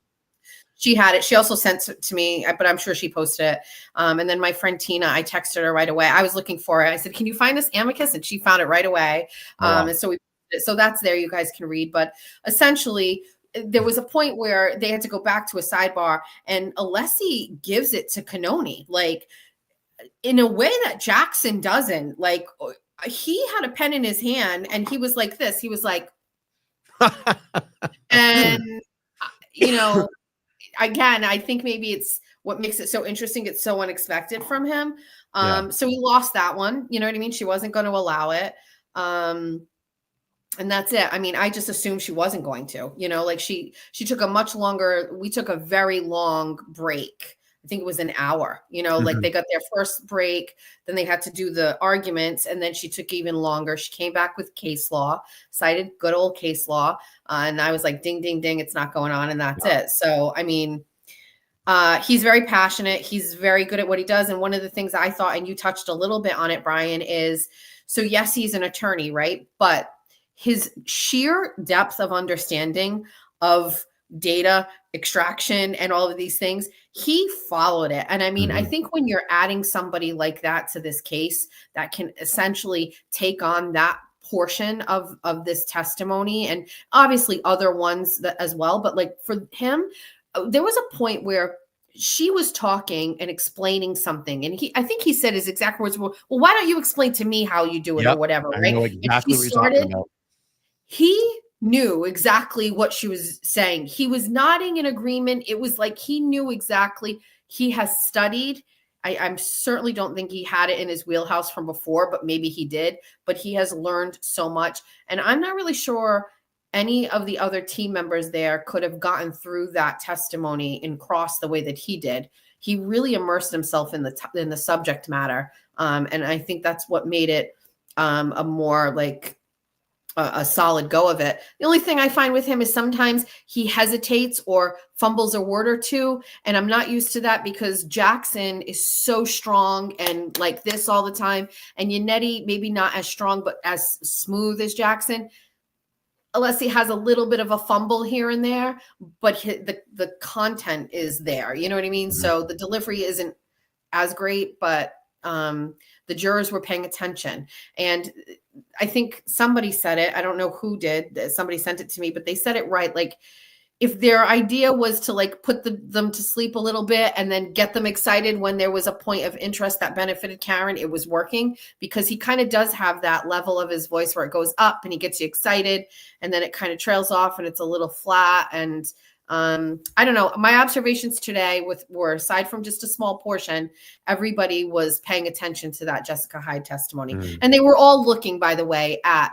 Speaker 6: she had it. She also sent it to me, but I'm sure she posted it. And then my friend Tina, I texted her right away. I was looking for it. I said, "Can you find this amicus?" And she found it right away.
Speaker 1: Wow.
Speaker 6: And so that's there. You guys can read. But essentially, there was a point where they had to go back to a sidebar, and Alessi gives it to Cannoni, like in a way that Jackson doesn't. Like he had a pen in his hand, and he was like this. He was like, and again, I think maybe it's what makes it so interesting. It's so unexpected from him. So he lost that one. You know what I mean? She wasn't going to allow it. And that's it. I mean, I just assumed she wasn't going to, like she took we took a very long break. I think it was an hour, like they got their first break, then they had to do the arguments, and then she took even longer. She came back with case law, cited good old case law. And I was like, ding, ding, ding, it's not going on. And that's it. So, I mean, he's very passionate. He's very good at what he does. And one of the things I thought, and you touched a little bit on it, Brian, is, so yes, he's an attorney, right? But his sheer depth of understanding of data extraction and all of these things, he followed it. And I mean, I think when you're adding somebody like that to this case that can essentially take on that portion of this testimony, and obviously other ones that as well, but like for him, there was a point where she was talking and explaining something, and I think he said his exact words were, "Well, why don't you explain to me how you do it or whatever?" Right?
Speaker 1: I know exactly what you're talking about.
Speaker 6: He knew exactly what she was saying. He was nodding in agreement. It was like he knew exactly. He has studied. I certainly don't think he had it in his wheelhouse from before, but maybe he did. But he has learned so much. And I'm not really sure any of the other team members there could have gotten through that testimony and crossed the way that he did. He really immersed himself in the subject matter. And I think that's what made it a more like a solid go of it. The only thing I find with him is sometimes he hesitates or fumbles a word or two. And I'm not used to that because Jackson is so strong and like this all the time. And Yannetti, maybe not as strong, but as smooth as Jackson. Alessi has a little bit of a fumble here and there, but the content is there. You know what I mean? So the delivery isn't as great, but the jurors were paying attention. And I think somebody said it. I don't know who did. Somebody sent it to me, but they said it right. Like if their idea was to like put them to sleep a little bit and then get them excited when there was a point of interest that benefited Karen, it was working because he kind of does have that level of his voice where it goes up and he gets you excited and then it kind of trails off and it's a little flat. And I don't know. My observations today were aside from just a small portion, everybody was paying attention to that Jessica Hyde testimony. And they were all looking, by the way, at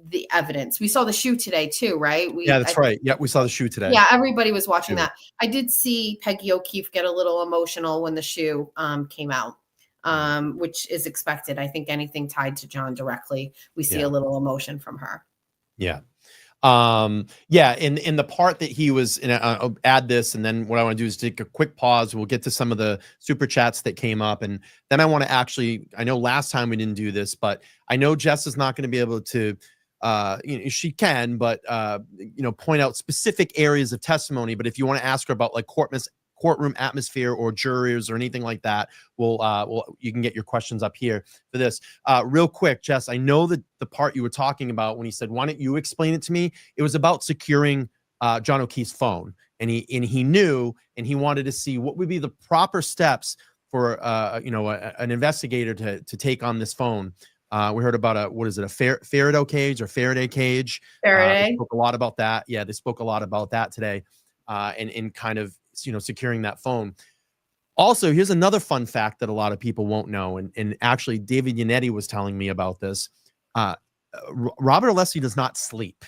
Speaker 6: the evidence. We saw the shoe today too, right?
Speaker 1: That's right. Yeah, we saw the shoe today.
Speaker 6: Yeah, everybody was watching that. I did see Peggy O'Keefe get a little emotional when the shoe came out, which is expected. I think anything tied to John directly, we see a little emotion from her.
Speaker 1: Yeah. In the part that he was in, I'll add this, and then what I want to do is take a quick pause. We'll get to some of the super chats that came up, and then I want to actually, I know last time we didn't do this, but I know Jess is not going to be able to, she can, but point out specific areas of testimony. But if you want to ask her about like courtroom atmosphere or jurors or anything like that, you can get your questions up here for this. Real quick, Jess, I know that the part you were talking about when he said, "Why don't you explain it to me?" It was about securing John O'Keefe's phone, and he knew, and he wanted to see what would be the proper steps for an investigator to take on this phone. We heard about a Faraday cage or Faraday cage.
Speaker 6: Faraday.
Speaker 1: They spoke a lot about that. Yeah, they spoke a lot about that today, and kind of securing that phone. Also, here's another fun fact that a lot of people won't know, and actually David Yannetti was telling me about this. Robert Alessi does not sleep,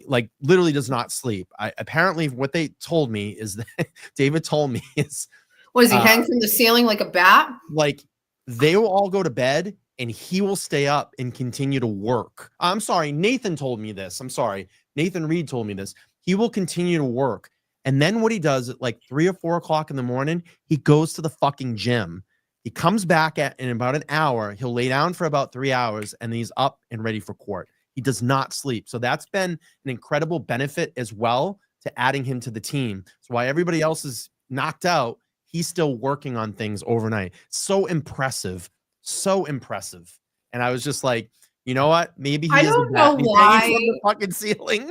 Speaker 1: like literally does not sleep. Apparently what they told me is that David told me is,
Speaker 6: what does he hang from the ceiling like a bat?
Speaker 1: Like they will all go to bed and he will stay up and continue to work. I'm sorry, Nathan told me this. I'm sorry, Nathan Reed told me this. He will continue to work. And then what he does at like 3 or 4 o'clock in the morning, he goes to the fucking gym. He comes back in about an hour. He'll lay down for about 3 hours and he's up and ready for court. He does not sleep. So that's been an incredible benefit as well to adding him to the team. So while everybody else is knocked out, he's still working on things overnight. So impressive. So impressive. And I was just like, you know what? Maybe he
Speaker 6: I
Speaker 1: is
Speaker 6: don't
Speaker 1: a
Speaker 6: know
Speaker 1: bat. He's
Speaker 6: why.
Speaker 1: hanging from the fucking ceiling.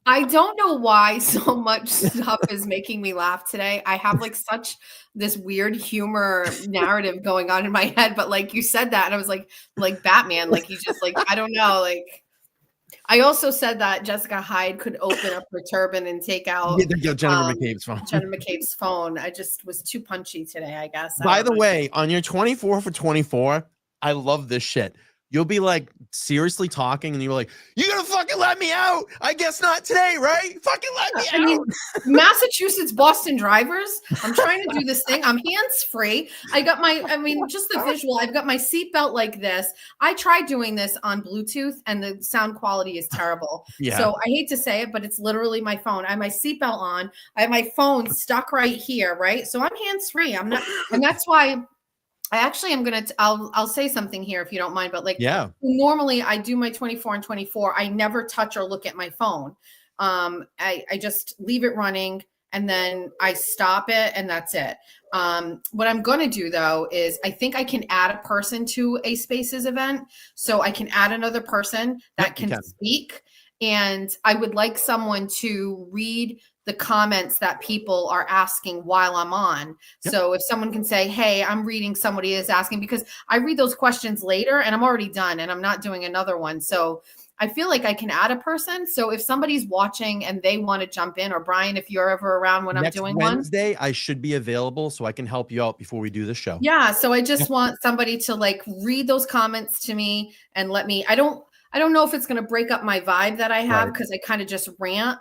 Speaker 6: I don't know why so much stuff is making me laugh today. I have like such this weird humor narrative going on in my head, but like you said that and I was like Batman, like he's just like, I don't know, like I also said that Jessica Hyde could open up her turban and take out
Speaker 1: Jennifer McCabe's phone.
Speaker 6: Jennifer McCabe's phone. I just was too punchy today, I guess.
Speaker 1: By the way, on your 24 for 24, I love this shit. You'll be like seriously talking and you're like, you gonna fucking let me out? I guess not today, right? Fucking let me out.
Speaker 6: I mean, Massachusetts Boston drivers. I'm trying to do this thing. I'm hands-free. I got just the visual. I've got my seatbelt like this. I tried doing this on Bluetooth and the sound quality is terrible.
Speaker 1: Yeah.
Speaker 6: So I hate to say it, but it's literally my phone. I have my seatbelt on. I have my phone stuck right here, right? So I'm hands-free. I'm not, and that's why I actually am going to, I'll say something here if you don't mind, but like, normally I do my 24 and 24. I never touch or look at my phone. I just leave it running and then I stop it and that's it. What I'm going to do though, is I think I can add a person to a Spaces event. So I can add another person that can speak. And I would like someone to read the comments that people are asking while I'm on. Yep. So if someone can say, hey, I'm reading somebody is asking, because I read those questions later and I'm already done and I'm not doing another one. So I feel like I can add a person. So if somebody's watching and they want to jump in, or Brian, if you're ever around when I'm doing
Speaker 1: Wednesday, I should be available so I can help you out before we do the show.
Speaker 6: Yeah. So I just want somebody to like read those comments to me and let me, I don't know if it's going to break up my vibe that I have because I kind of just rant.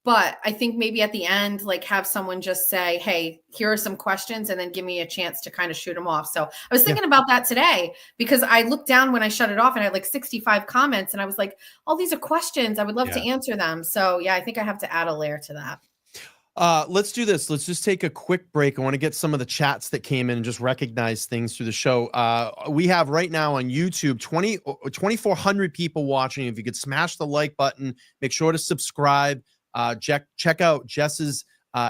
Speaker 6: But I think maybe at the end, like have someone just say, hey, here are some questions and then give me a chance to kind of shoot them off. So I was thinking about that today because I looked down when I shut it off and I had like 65 comments and I was like, oh, these are questions. I would love to answer them. So yeah, I think I have to add a layer to that.
Speaker 1: Let's do this. Let's just take a quick break. I want to get some of the chats that came in and just recognize things through the show. We have right now on YouTube 2,400 people watching. If you could smash the like button, make sure to subscribe. Check out Jess's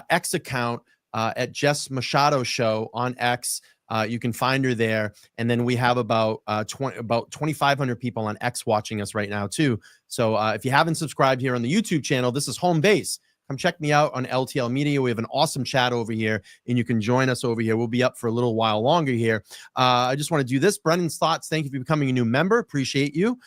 Speaker 1: X account at Jess Machado Show on X. You can find her there. And then we have about 2,500 people on X watching us right now too. So if you haven't subscribed here on the YouTube channel, this is home base. Come check me out on LTL Media. We have an awesome chat over here, and you can join us over here. We'll be up for a little while longer here. I just want to do this. Brendan's thoughts. Thank you for becoming a new member. Appreciate you.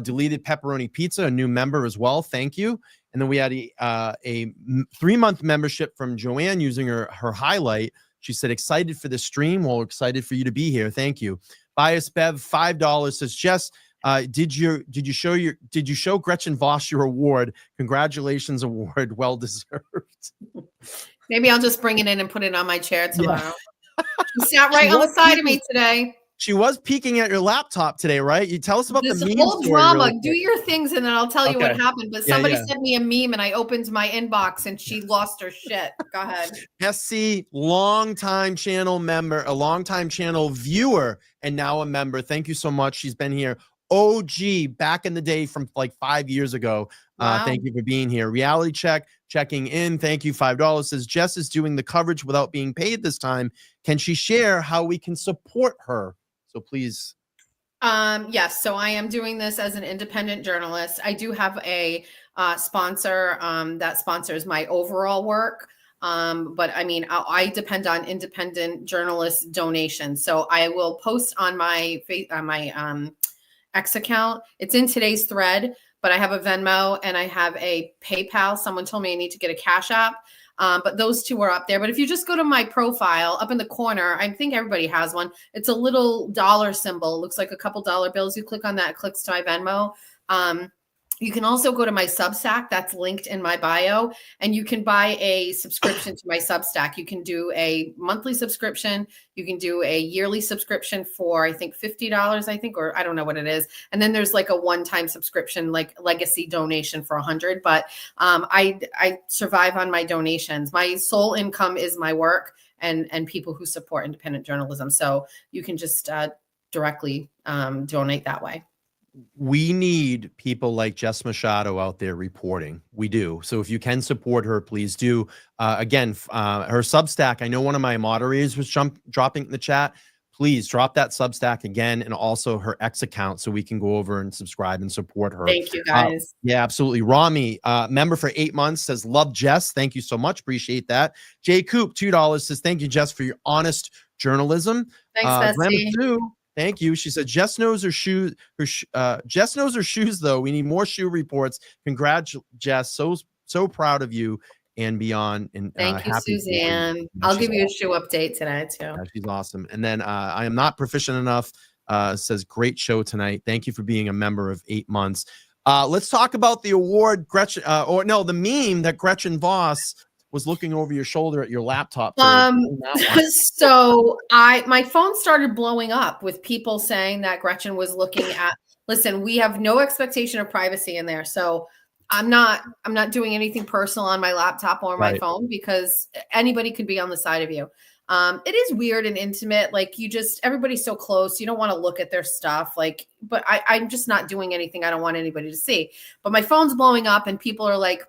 Speaker 1: Deleted Pepperoni Pizza, a new member as well. Thank you. And then we had a 3-month membership from Joanne using her highlight. She said, excited for the stream. Well, excited for you to be here. Thank you. Bias Bev, $5 says, Jess, did you show Gretchen Voss your award? Congratulations, award. Well deserved.
Speaker 6: Maybe I'll just bring it in and put it on my chair tomorrow. She sat right on the side of me today.
Speaker 1: She was peeking at your laptop today, right? You tell us about
Speaker 6: this
Speaker 1: the meme
Speaker 6: whole drama.
Speaker 1: Really
Speaker 6: do your things, and then I'll tell you what happened. But somebody sent me a meme, and I opened my inbox, and she lost her shit. Go ahead. SC, longtime channel member, a longtime channel viewer, and now a member. Thank you so much. She's been here. OG back in the day from like 5 years ago. Wow. Thank you for being here. Reality Check checking in. Thank you. $5 says Jess is doing the coverage without being paid this time. Can she share how we can support her? So please. Yes. So I am doing this as an independent journalist. I do have a sponsor that sponsors my overall work. But I mean, I depend on independent journalist donations. So I will post on my X account. It's in today's thread, but I have a Venmo and I have a PayPal. Someone told me I need to get a Cash App. But those two are up there. But if you just go to my profile up in the corner, I think everybody has one. It's a little dollar symbol. It looks like a couple dollar bills. You click on that, it clicks to my Venmo. You can also go to my Substack. That's linked in my bio. And you can buy a subscription to my Substack. You can do a monthly subscription. You can do a yearly subscription for, I think, $50, I think, or I don't know what it is. And then there's like a one-time subscription, like legacy donation for $100. But I survive on my donations. My sole income is my work and people who support independent journalism. So you can just directly donate that way.
Speaker 1: we need people like Jess Machado out there reporting. We do. So if you can support her, please do. Again, her Substack, I know one of my moderators was dropping in the chat. Please drop that Substack again, and also her X account so we can go over and subscribe and support her.
Speaker 6: Thank you, guys.
Speaker 1: Yeah, absolutely. Rami, member for 8 months, says, love Jess. Thank you so much. Appreciate that. Jay Coop, $2, says, thank you, Jess, for your honest journalism.
Speaker 6: Thanks, Betsy.
Speaker 1: Sue, thank you. She said, Jess knows her shoes. Jess knows her shoes, though. We need more shoe reports. Congrats, Jess. So proud of you and beyond. And
Speaker 6: thank you,
Speaker 1: happy
Speaker 6: Suzanne. I'll give you a shoe update today too.
Speaker 1: Yeah, she's awesome. And then I am not proficient enough. Says, great show tonight. Thank you for being a member of 8 months. Let's talk about the award, Gretchen, the meme that Gretchen Voss was looking over your shoulder at your laptop.
Speaker 6: So my phone started blowing up with people saying that Gretchen was looking at, listen, we have no expectation of privacy in there. So I'm not doing anything personal on my laptop or my phone, because anybody could be on the side of you. It is weird and intimate. Like, everybody's so close. You don't want to look at their stuff. Like, but I'm just not doing anything I don't want anybody to see. But my phone's blowing up and people are like,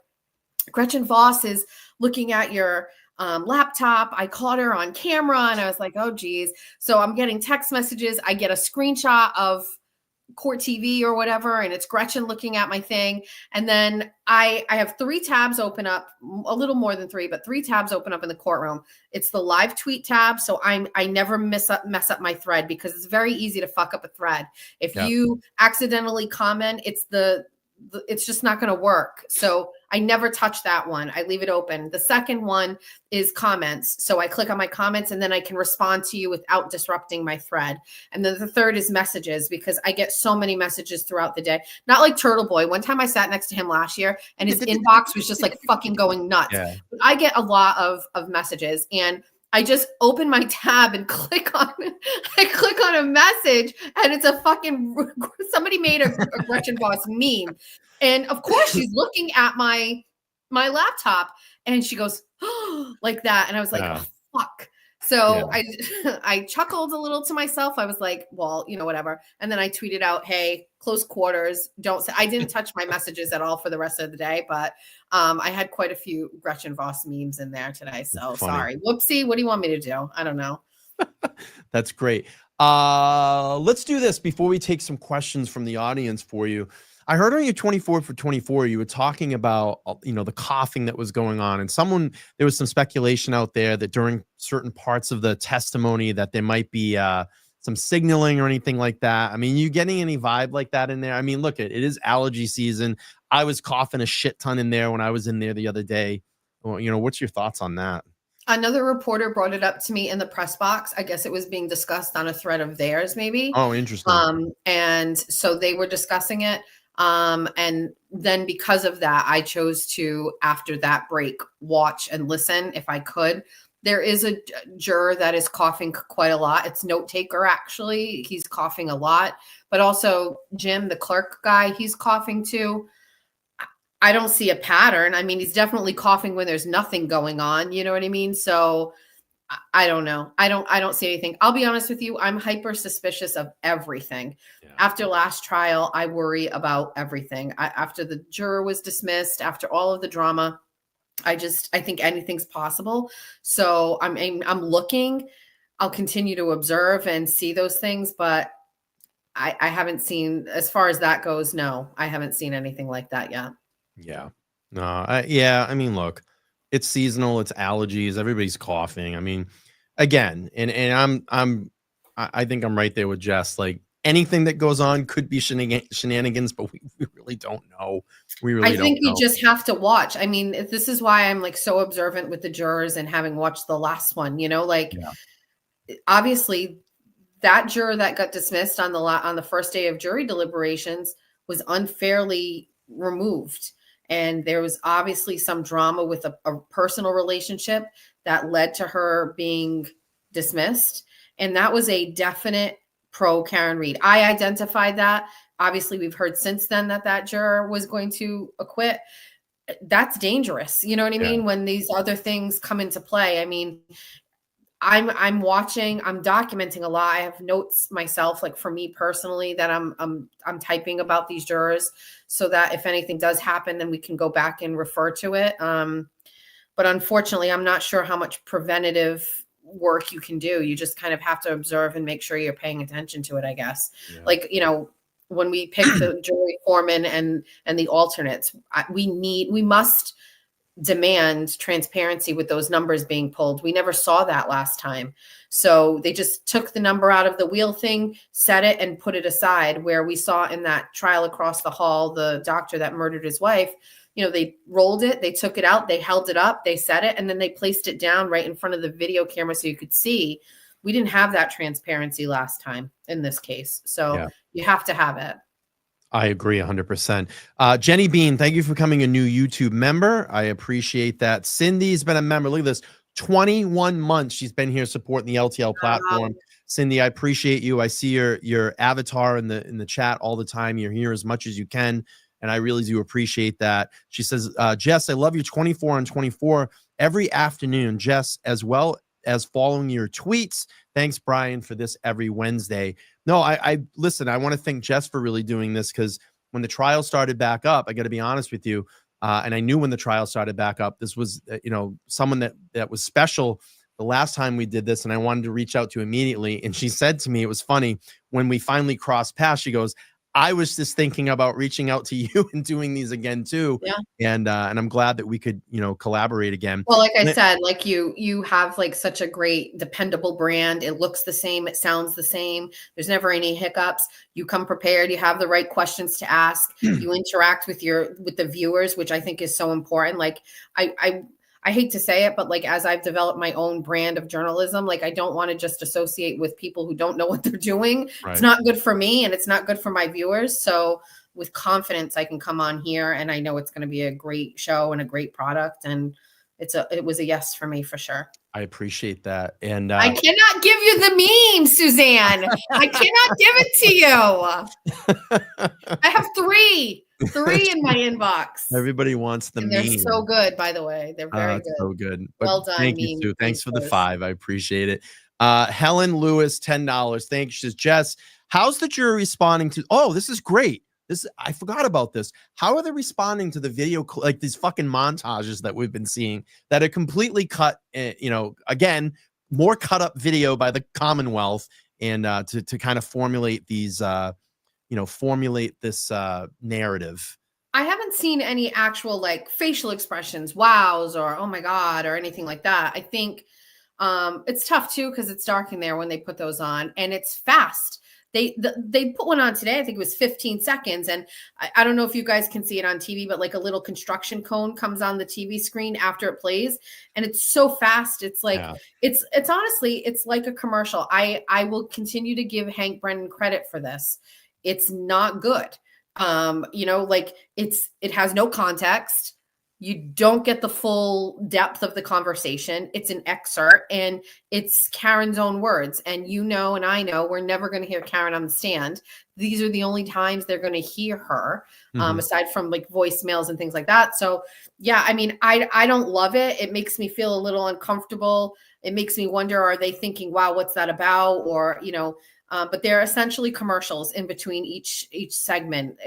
Speaker 6: Gretchen Voss is looking at your laptop. I caught her on camera, and I was like, oh geez. So I'm getting text messages. I get a screenshot of Court TV or whatever, and it's Gretchen looking at my thing. And then I have 3 tabs open up, a little more than 3, but 3 tabs open up in the Courtroom. It's the live tweet tab, so I never mess up my thread, because it's very easy to fuck up a thread. If you accidentally comment, it's just not going to work. So I never touch that one. I leave it open. The second one is comments. So I click on my comments, and then I can respond to you without disrupting my thread. And then the third is messages, because I get so many messages throughout the day. Not like Turtle Boy. One time I sat next to him last year, and his inbox was just like fucking going nuts. Yeah. But I get a lot of messages, and I just open my tab and click on a message, and it's a fucking, somebody made a Gretchen Voss meme. And of course she's looking at my laptop, and she goes, oh, like that. And I was like, oh, fuck. So I chuckled a little to myself. I was like, well, whatever. And then I tweeted out, hey, close quarters. I didn't touch my messages at all for the rest of the day, but I had quite a few Gretchen Voss memes in there today. So sorry. Whoopsie. What do you want me to do? I don't know.
Speaker 1: That's great. Let's do this before we take some questions from the audience for you. I heard on your 24 for 24, you were talking about, the coughing that was going on, and there was some speculation out there that during certain parts of the testimony that there might be some signaling or anything like that. I mean, you getting any vibe like that in there? I mean, look, it is allergy season. I was coughing a shit ton in there when I was in there the other day. Well, what's your thoughts on that?
Speaker 6: Another reporter brought it up to me in the press box. I guess it was being discussed on a thread of theirs, maybe.
Speaker 1: Oh, interesting.
Speaker 6: And so they were discussing it. And then because of that, I chose to, after that break, watch and listen if I could. There is a juror that is coughing quite a lot. It's note taker, actually. He's coughing a lot, but also Jim, the clerk guy, he's coughing too. I don't see a pattern. I mean, he's definitely coughing when there's nothing going on. You know what I mean? So I don't know. I don't see anything. I'll be honest with you. I'm hyper suspicious of everything. Yeah. After last trial, I worry about everything. After the juror was dismissed, after all of the drama, I think anything's possible. So I'm looking. I'll continue to observe and see those things, but I haven't seen, as far as that goes, no, I haven't seen anything like that yet.
Speaker 1: Yeah. No. I mean, look. It's seasonal. It's allergies. Everybody's coughing. I mean, again, and I think I'm right there with Jess. Like, anything that goes on could be shenanigans, but we really don't know. I think
Speaker 6: we just have to watch. I mean, this is why I'm like so observant with the jurors, and having watched the last one. Obviously, that juror that got dismissed on the first day of jury deliberations was unfairly removed. And there was obviously some drama with a personal relationship that led to her being dismissed. And that was a definite pro Karen Read. I identified that. Obviously, we've heard since then that juror was going to acquit. That's dangerous. You know what I mean? When these other things come into play. I mean, I'm watching, I'm documenting a lot. I have notes myself, like for me personally, that I'm typing about these jurors so that if anything does happen, then we can go back and refer to it. But unfortunately, I'm not sure how much preventative work you can do. You just kind of have to observe and make sure you're paying attention to it, I guess.
Speaker 1: Yeah.
Speaker 6: Like, when we pick the jury foreman and the alternates, we must demand transparency with those numbers being pulled. We never saw that last time. So they just took the number out of the wheel thing, set it, and put it aside, where we saw in that trial across the hall, the doctor that murdered his wife, they rolled it, they took it out, they held it up, they set it, and then they placed it down right in front of the video camera so you could see. We didn't have that transparency last time in this case. So you have to have it.
Speaker 1: I agree 100%. Jenny Bean, thank you for becoming a new YouTube member. I appreciate that. Cindy's been a member. Look at this. 21 months she's been here supporting the LTL platform. Cindy, I appreciate you. I see your avatar in the chat all the time. You're here as much as you can, and I really do appreciate that. She says, Jess, I love you 24 on 24 every afternoon, Jess, as well as following your tweets. Thanks, Brian, for this every Wednesday. No, I listen, I want to thank Jess for really doing this, because when the trial started back up, I got to be honest with you, and I knew when the trial started back up, this was, someone that was special the last time we did this, and I wanted to reach out to immediately. And she said to me, it was funny, when we finally crossed paths, she goes, I was just thinking about reaching out to you and doing these again too.
Speaker 6: Yeah.
Speaker 1: And I'm glad that we could, collaborate again.
Speaker 6: Well, like I said, like you have like such a great dependable brand. It looks the same. It sounds the same. There's never any hiccups. You come prepared. You have the right questions to ask. You interact with the viewers, which I think is so important. Like I hate to say it, but like, as I've developed my own brand of journalism, like, I don't want to just associate with people who don't know what they're doing. Right. It's not good for me, and it's not good for my viewers. So with confidence, I can come on here, and I know it's going to be a great show and a great product. And it was a yes for me for sure.
Speaker 1: I appreciate that. And
Speaker 6: I cannot give you the meme, Suzanne. I cannot give it to you. I have three in my inbox.
Speaker 1: Everybody wants the meme.
Speaker 6: They're so good, by the way. They're very good.
Speaker 1: So good. But
Speaker 6: well done.
Speaker 1: Thank you, Sue. Thanks for the 5. I appreciate it. Helen Lewis, $10. Thank you. She says, Jess, how's the jury responding to? Oh, this is great. I forgot about this. How are they responding to the video, like these fucking montages that we've been seeing that are completely cut? Again, more cut up video by the Commonwealth, and to kind of formulate these, formulate this narrative.
Speaker 6: I haven't seen any actual like facial expressions, wows, or oh my god, or anything like that. I think it's tough too, because it's dark in there when they put those on, and it's fast. They put one on today. I think it was 15 seconds. And I don't know if you guys can see it on TV, but like a little construction cone comes on the TV screen after it plays. And it's so fast. It's like, it's honestly, it's like a commercial. I will continue to give Hank Brennan credit for this. It's not good. Like it has no context. You don't get the full depth of the conversation. It's an excerpt, and it's Karen's own words. And and I know we're never going to hear Karen on the stand. These are the only times they're going to hear her, aside from like voicemails and things like that. So yeah, I mean, I don't love it. It makes me feel a little uncomfortable. It makes me wonder, are they thinking, wow, what's that about? Or, but they're essentially commercials in between each segment.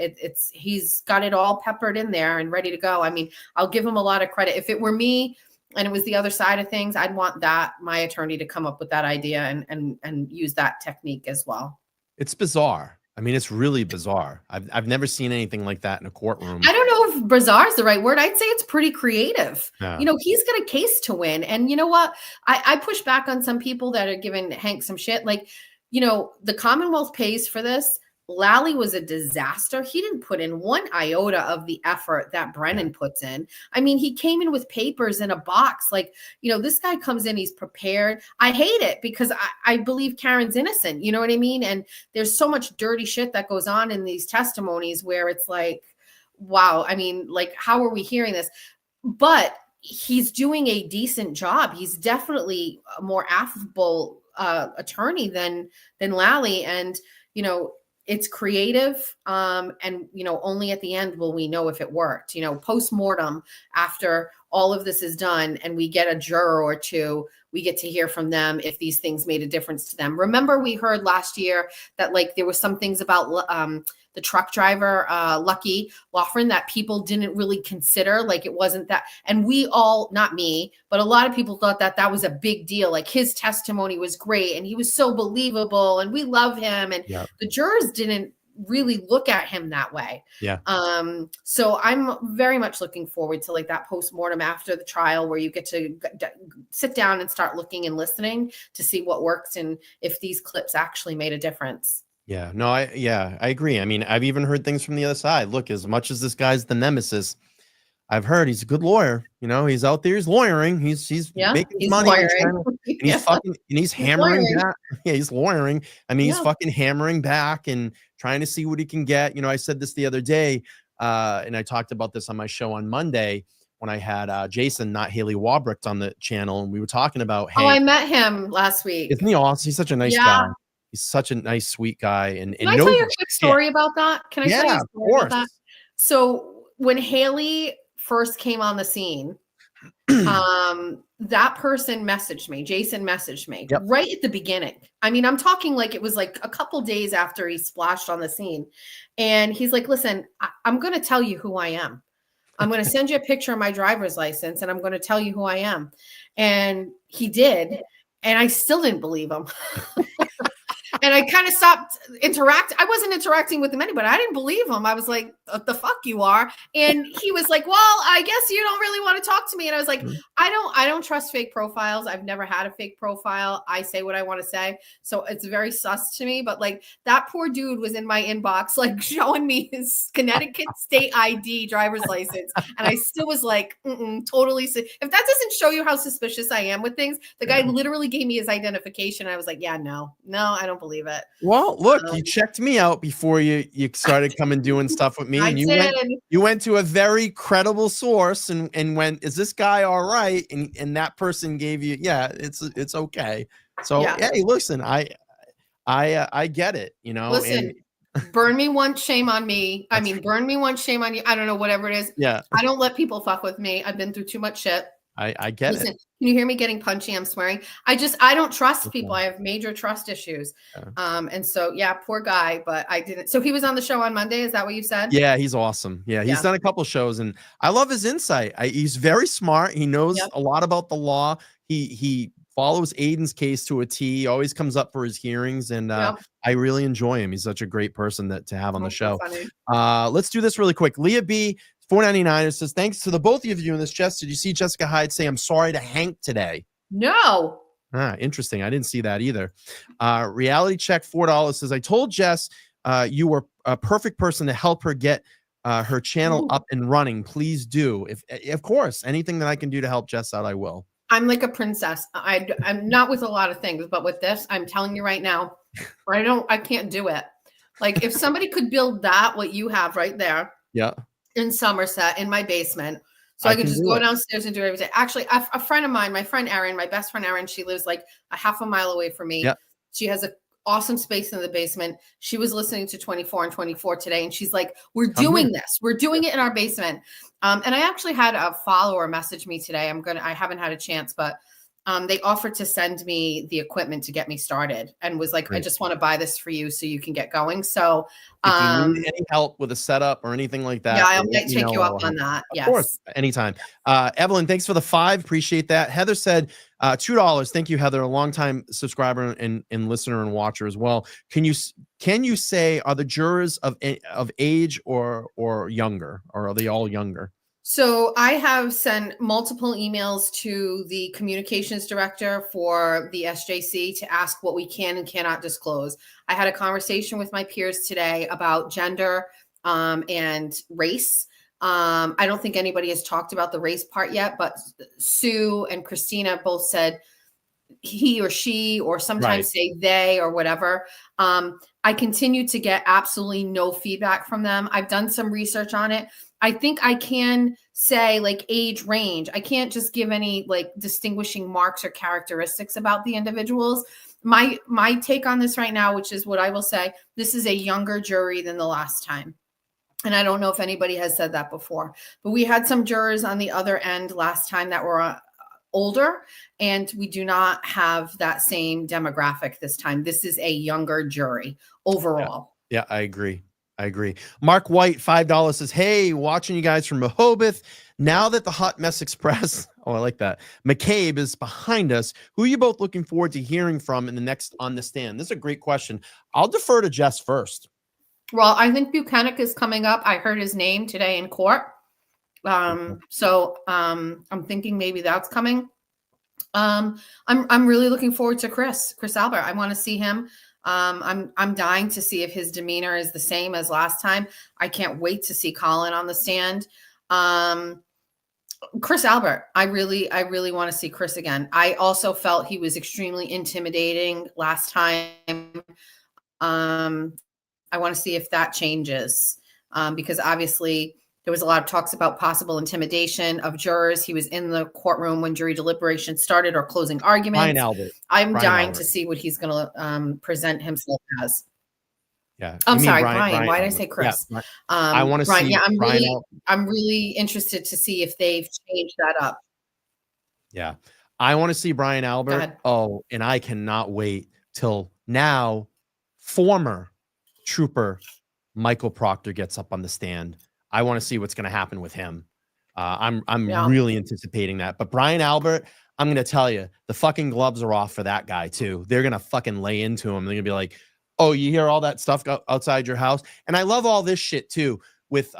Speaker 6: He's got it all peppered in there and ready to go. I mean, I'll give him a lot of credit. If it were me and it was the other side of things, I'd want my attorney to come up with that idea and use that technique as well. It's bizarre. I mean, it's really bizarre. I've never seen anything like that in a courtroom. I don't know if bizarre is the right word. I'd say it's pretty creative. Yeah. He's got a case to win. And you know what? I push back on some people that are giving Hank some shit. Like, the Commonwealth pays for this. Lally was a disaster. He didn't put in one iota of the effort that Brennan puts in. I mean, he came in with papers in a box. Like, this guy comes in, he's prepared. I hate it because I believe Karen's innocent. You know what I mean? And there's so much dirty shit that goes on in these testimonies where it's like, wow. I mean, like, how are we hearing this? But he's doing a decent job. He's definitely a more affable attorney than Lally. And, it's creative. And, only at the end will we know if it worked. Post-mortem, after all of this is done and we get a juror or two, we get to hear from them if these things made a difference to them. Remember, we heard last year that like there were some things about the truck driver, Lucky Loughran, that people didn't really consider. Like it wasn't that, and we all, not me, but a lot of people thought that that was a big deal. Like his testimony was great and he was so believable and we love him. And the jurors didn't really look at him that way.
Speaker 1: Yeah.
Speaker 6: So I'm very much looking forward to like that postmortem after the trial where you get to sit down and start looking and listening to see what works and if these clips actually made a difference.
Speaker 1: Yeah, no, I agree. I mean, I've even heard things from the other side. Look, as much as this guy's the nemesis, I've heard he's a good lawyer. You know, he's out there, he's lawyering, he's making money, and he's fucking, and he's hammering back. Yeah, he's lawyering. I mean, he's fucking hammering back and trying to see what he can get. You know, I said this the other day, and I talked about this on my show on Monday when I had Jason, not Haley Wabrecht, on the channel, and we were talking about.
Speaker 6: Oh, I met him last week.
Speaker 1: Isn't he awesome? He's such a nice guy. He's such a nice, sweet guy. And
Speaker 6: can I tell you a quick story about that? Can I tell you a story about that? So when Haley first came on the scene, that person messaged me. Jason messaged me right at the beginning. I mean, I'm talking like it was like a couple days after he splashed on the scene. And he's like, listen, I'm going to tell you who I am. I'm going to send you a picture of my driver's license and I'm going to tell you who I am. And he did. And I still didn't believe him. And I kind of stopped interacting. I wasn't interacting with him anybody. I didn't believe him. I was like, what the fuck you are? And he was like, well, I guess you don't really want to talk to me. And I was like, I don't trust fake profiles. I've never had a fake profile. I say what I want to say. So it's very sus to me. But like that poor dude was in my inbox, like showing me his Connecticut state ID driver's license. And I still was like, totally. If that doesn't show you how suspicious I am with things, the guy literally gave me his identification. I was like, yeah, no, I don't believe it.
Speaker 1: Well, look, you checked me out before you started coming doing stuff with me, and you went to a very credible source and went, is this guy all right? And that person gave you, it's okay. So hey, listen, I get it, you know.
Speaker 6: Listen, burn me once, shame on me. I mean, burn me once, shame on you. I don't know, whatever it is.
Speaker 1: Yeah,
Speaker 6: I don't let people fuck with me. I've been through too much shit.
Speaker 1: I get it.
Speaker 6: Can you hear me getting punchy? I'm swearing. I don't trust people. I have major trust issues. And so, poor guy, but I didn't. So he was on the show on Monday. Is that what you said? Yeah,
Speaker 1: he's awesome. Yeah, he's done a couple shows and I love his insight. He's very smart. He knows a lot about the law. He follows Aiden's case to a T. He always comes up for his hearings. And I really enjoy him. He's such a great person to have on the show. Let's do this really quick. Leah B, $4.99. It says, thanks to the both of you in this. Jess, did you see Jessica Hyde say, I'm sorry to Hank today?
Speaker 6: No.
Speaker 1: Interesting. I didn't see that either. Reality Check, $4 says, I told Jess you were a perfect person to help her get her channel up and running. Please do. If of course, anything that I can do to help Jess out, I will.
Speaker 6: I'm like a princess. I'm not with a lot of things, but with this, I'm telling you right now, I can't do it. Like if somebody could build what you have right there.
Speaker 1: Yeah.
Speaker 6: In Somerset, in my basement. So I can just go downstairs and do everything. Actually, a friend of mine, my friend Erin, my best friend Erin, she lives like a half a mile away from me. Yep. She has an awesome space in the basement. She was listening to 24 and 24 today. And she's like, we're doing this. We're doing it in our basement. And I actually had a follower message me today. I haven't had a chance, but they offered to send me the equipment to get me started and was like, I just want to buy this for you so you can get going. So
Speaker 1: if you need any help with a setup or anything like that,
Speaker 6: I'll take you up on that. Yes.
Speaker 1: Of course, anytime. Evelyn, thanks for the 5. Appreciate that. Heather said $2. Thank you, Heather, a longtime subscriber and listener and watcher as well. Can you say, are the jurors of age or younger, or are they all younger?
Speaker 6: So I have sent multiple emails to the communications director for the SJC to ask what we can and cannot disclose. I had a conversation with my peers today about gender and race. I don't think anybody has talked about the race part yet, but Sue and Christina both said he or she, or sometimes say they or whatever. I continue to get absolutely no feedback from them. I've done some research on it. I think I can say like age range. I can't just give any like distinguishing marks or characteristics about the individuals. My take on this right now, which is what I will say, this is a younger jury than the last time. And I don't know if anybody has said that before, but we had some jurors on the other end last time that were older, and we do not have that same demographic this time. This is a younger jury overall.
Speaker 1: Yeah, I agree. Mark White, $5 says, hey, watching you guys from Rehoboth. Now that the Hot Mess Express, I like that, McCabe is behind us, who are you both looking forward to hearing from in the next On the Stand? This is a great question. I'll defer to Jess first.
Speaker 6: Well, I think Buchanan is coming up. I heard his name today in court. So I'm thinking maybe that's coming. I'm really looking forward to Chris Albert. I want to see him. I'm dying to see if his demeanor is the same as last time. I can't wait to see Colin on the stand. Chris Albert, I really want to see Chris again. I also felt he was extremely intimidating last time. I want to see if that changes, because obviously there was a lot of talks about possible intimidation of jurors. He was in the courtroom when jury deliberation started or closing arguments.
Speaker 1: Brian Albert.
Speaker 6: I'm dying to see what he's going to present himself as.
Speaker 1: Yeah.
Speaker 6: I'm sorry, Brian. Why did I say Chris?
Speaker 1: Yeah, I want to see.
Speaker 6: Yeah,
Speaker 1: Brian
Speaker 6: I'm really interested to see if they've changed that up.
Speaker 1: Yeah, I want to see Brian Albert. Oh, and I cannot wait till now. Former trooper Michael Proctor gets up on the stand. I want to see what's going to happen with him. I'm really anticipating that. But Brian Albert, I'm going to tell you, the fucking gloves are off for that guy too. They're going to fucking lay into him. They're going to be like, oh, you hear all that stuff outside your house? And I love all this shit too with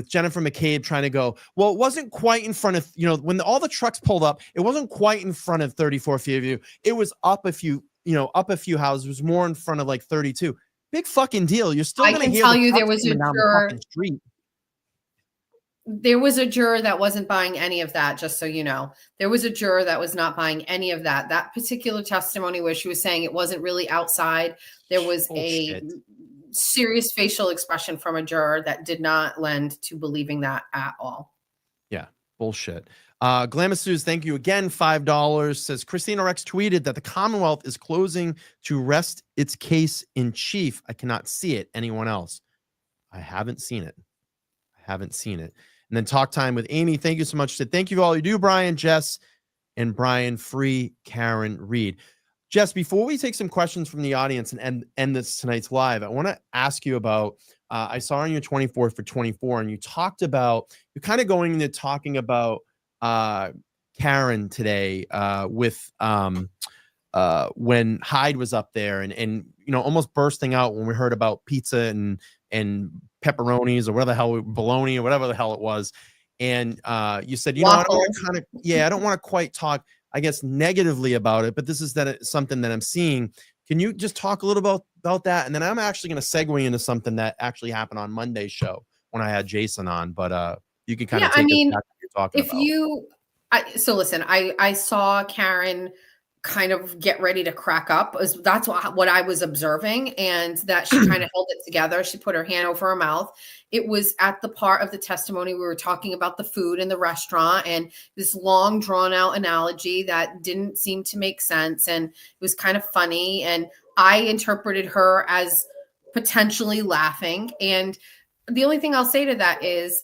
Speaker 1: Jennifer McCabe trying to go, well, it wasn't quite in front of, when all the trucks pulled up, it wasn't quite in front of 34 Fairview. It was up a few houses. It was more in front of like 32. Big fucking deal. You're still going to hear. I can tell you there was a juror.
Speaker 6: There was a juror that wasn't buying any of that, just so you know. There was a juror that was not buying any of that. That particular testimony where she was saying it wasn't really outside, there was a serious facial expression from a juror that did not lend to believing that at all.
Speaker 1: Yeah, bullshit. Glamousuz, thank you again. $5 says Christina Rex tweeted that the Commonwealth is closing to rest its case in chief. I cannot see it. Anyone else? I haven't seen it. And then Talk Time with Amy. Thank you so much. Said thank you for all you do, Brian, Jess, and Brian. Free Karen Reed. Jess, before we take some questions from the audience and end this tonight's live, I want to ask you about. I saw on your 24 for 24, and you talked about you're kind of going into talking about Karen today with when Hyde was up there and almost bursting out when we heard about pizza and pepperonis or whatever the hell, bologna or whatever the hell it was. And you said, I don't want to quite talk, I guess, negatively about it, but this is something that I'm seeing. Can you just talk a little about that? And then I'm actually going to segue into something that actually happened on Monday's show when I had Jason on, but you can kind of take us back to what you're talking about.
Speaker 6: So listen, I saw Karen kind of get ready to crack up. That's what I was observing, and that she kind of held it together. She put her hand over her mouth. It was at the part of the testimony we were talking about the food in the restaurant and this long drawn out analogy that didn't seem to make sense. And it was kind of funny. And I interpreted her as potentially laughing. And the only thing I'll say to that is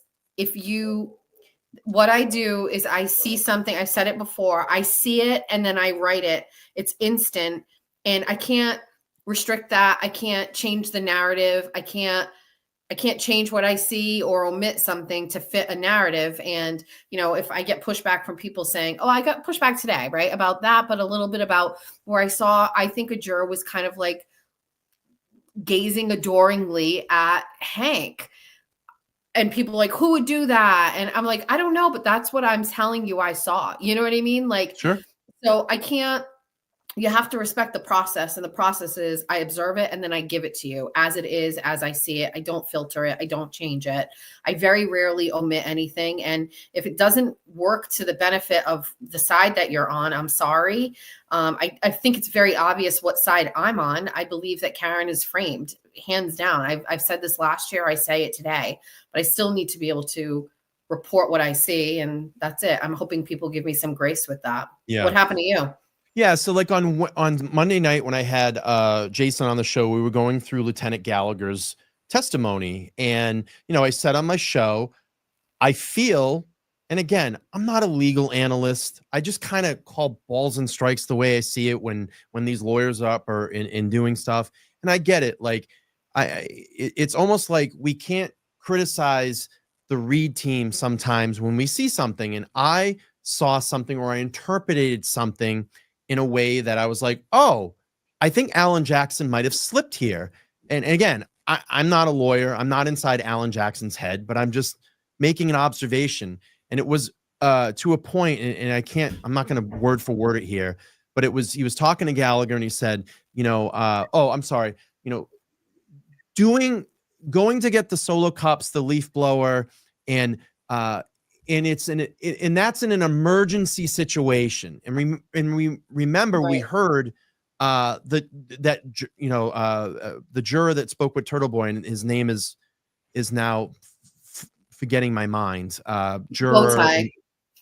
Speaker 6: what I do is I see something, I've said it before, I see it and then I write it. It's instant and I can't restrict that. I can't change the narrative. I can't change what I see or omit something to fit a narrative. And, if I get pushback from people saying, oh, I got pushback today, right, about that, but a little bit about where I think a juror was kind of like gazing adoringly at Hank. And people are like, who would do that? And I'm like, I don't know, but that's what I'm telling you I saw. You know what I mean? Like,
Speaker 1: sure.
Speaker 6: So you have to respect the process. And the process is I observe it and then I give it to you as it is, as I see it. I don't filter it. I don't change it. I very rarely omit anything. And if it doesn't work to the benefit of the side that you're on, I'm sorry. I think it's very obvious what side I'm on. I believe that Karen is framed, hands down. I've said this last year. I say it today, but I still need to be able to report what I see. And that's it. I'm hoping people give me some grace with that.
Speaker 1: Yeah.
Speaker 6: What happened to you?
Speaker 1: Yeah, so like on Monday night when I had Jason on the show, we were going through Lieutenant Gallagher's testimony, and I said on my show, I feel, And again, I'm not a legal analyst. I just kind of call balls and strikes the way I see it when these lawyers are up or in doing stuff. And I get it. Like it's almost like we can't criticize the Reed team sometimes when we see something. And I saw something or I interpreted something in a way that I was like, oh, I think Alan Jackson might have slipped here. And again, I'm not a lawyer. I'm not inside Alan Jackson's head, but I'm just making an observation. And it was to a point, and I'm not going to word for word it here, but he was talking to Gallagher and he said, I'm sorry, going to get the solo cups, the leaf blower, and that's in an emergency situation. And we remember right. We heard the juror that spoke with Turtle Boy, and his name is now forgetting my mind. Juror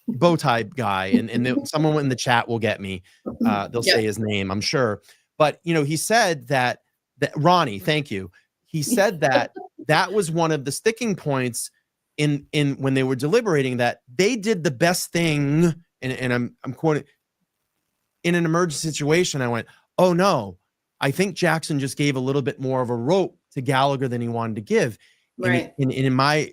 Speaker 1: bow tie guy, and someone in the chat will get me. They'll say his name, I'm sure. But he said that Ronnie, thank you. He said that was one of the sticking points in when they were deliberating, that they did the best thing, and I'm quoting, in an emergency situation. I went, oh no, I think Jackson just gave a little bit more of a rope to Gallagher than he wanted to give. Right. And in my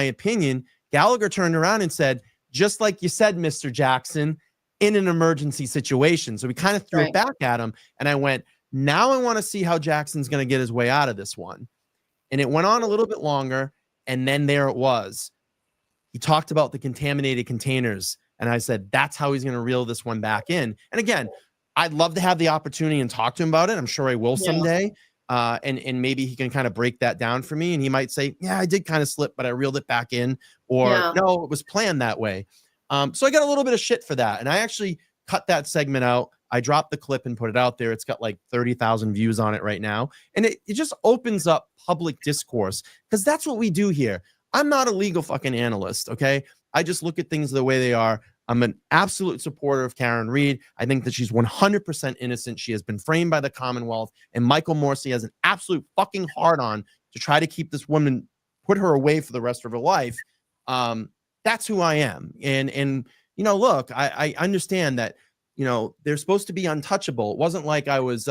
Speaker 1: opinion, Gallagher turned around and said, just like you said, Mr. Jackson, in an emergency situation. So we kind of threw it back at him. And I went, now I want to see how Jackson's going to get his way out of this one. And it went on a little bit longer. And then there it was. He talked about the contaminated containers. And I said, that's how he's going to reel this one back in. And again, I'd love to have the opportunity and talk to him about it. I'm sure I will someday. And maybe he can kind of break that down for me. And he might say, yeah, I did kind of slip, but I reeled it back in. Or no, it was planned that way. So I got a little bit of shit for that. And I actually cut that segment out. I dropped the clip and put it out there. It's got like 30,000 views on it right now. And it just opens up public discourse, because that's what we do here. I'm not a legal fucking analyst, okay? I just look at things the way they are. I'm an absolute supporter of Karen Reed. I think that she's 100% innocent. She has been framed by the Commonwealth, and Michael Morsi has an absolute fucking hard on to try to keep this woman, put her away for the rest of her life. That's who I am. And look, I understand that, they're supposed to be untouchable. It wasn't like I was,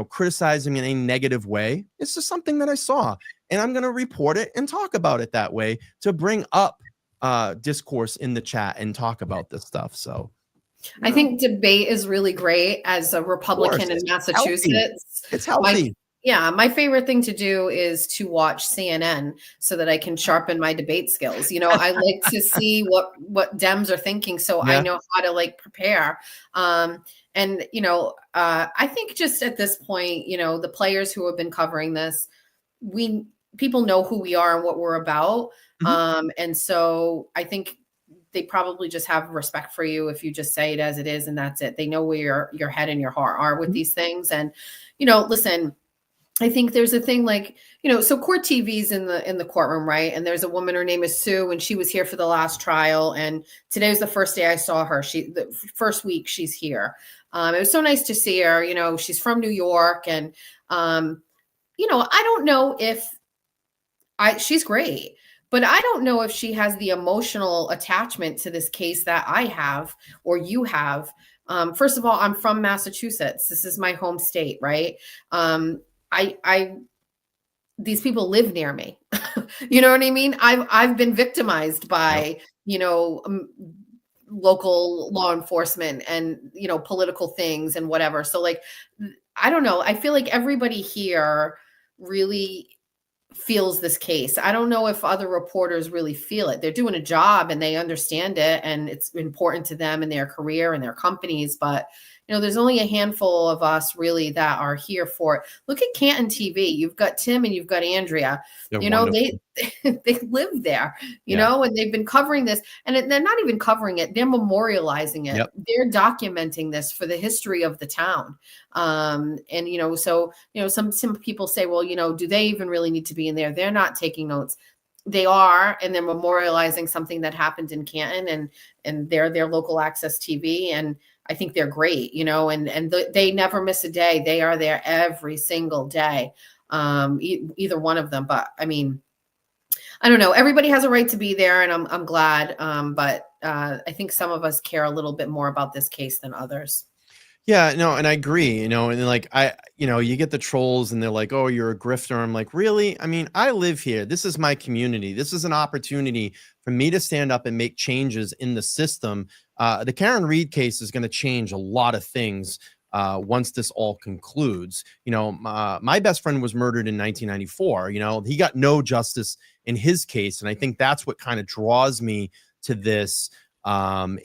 Speaker 1: criticizing in a negative way. It's just something that I saw, and I'm going to report it and talk about it that way to bring up discourse in the chat and talk about this stuff. So
Speaker 6: I think debate is really great as a Republican in Massachusetts.
Speaker 1: It's healthy.
Speaker 6: My favorite thing to do is to watch CNN so that I can sharpen my debate skills. I like to see what Dems are thinking, so I know how to prepare. I think just at this point, the players who have been covering this, people know who we are and what we're about. And so I think they probably just have respect for you if you just say it as it is, and that's it. They know where your head and your heart are with these things. And, listen, I think there's a thing so Court TV's in the courtroom, right? And there's a woman, her name is Sue, and she was here for the last trial. And today was the first day I saw her. The first week she's here. It was so nice to see her. She's from New York, and I don't know if she's great, but I don't know if she has the emotional attachment to this case that I have or you have. First of all, I'm from Massachusetts. This is my home state, right? These people live near me. You know what I mean? I've been victimized by, local law enforcement and, political things and whatever. So I don't know. I feel like everybody here really feels this case. I don't know if other reporters really feel it. They're doing a job and they understand it, and it's important to them and their career and their companies. But, there's only a handful of us really that are here for it. Look at Canton TV. You've got Tim and you've got Andrea. They live there, and they've been covering this, and they're not even covering it. They're memorializing it. Yep. They're documenting this for the history of the town. Some people say, well, do they even really need to be in there? They're not taking notes. They are, and they're memorializing something that happened in Canton, and they're their local access TV. And I think they're great, and they never miss a day. They are there every single day, either one of them. But I mean, I don't know. Everybody has a right to be there, and I'm glad. But I think some of us care a little bit more about this case than others.
Speaker 1: Yeah, no, and I agree, and like you get the trolls and they're like, "Oh, you're a grifter." I'm like, "Really? I mean, I live here. This is my community. This is an opportunity for me to stand up and make changes in the system." The Karen Reed case is going to change a lot of things once this all concludes. My best friend was murdered in 1994. He got no justice in his case, and I think that's what kind of draws me to this. Look,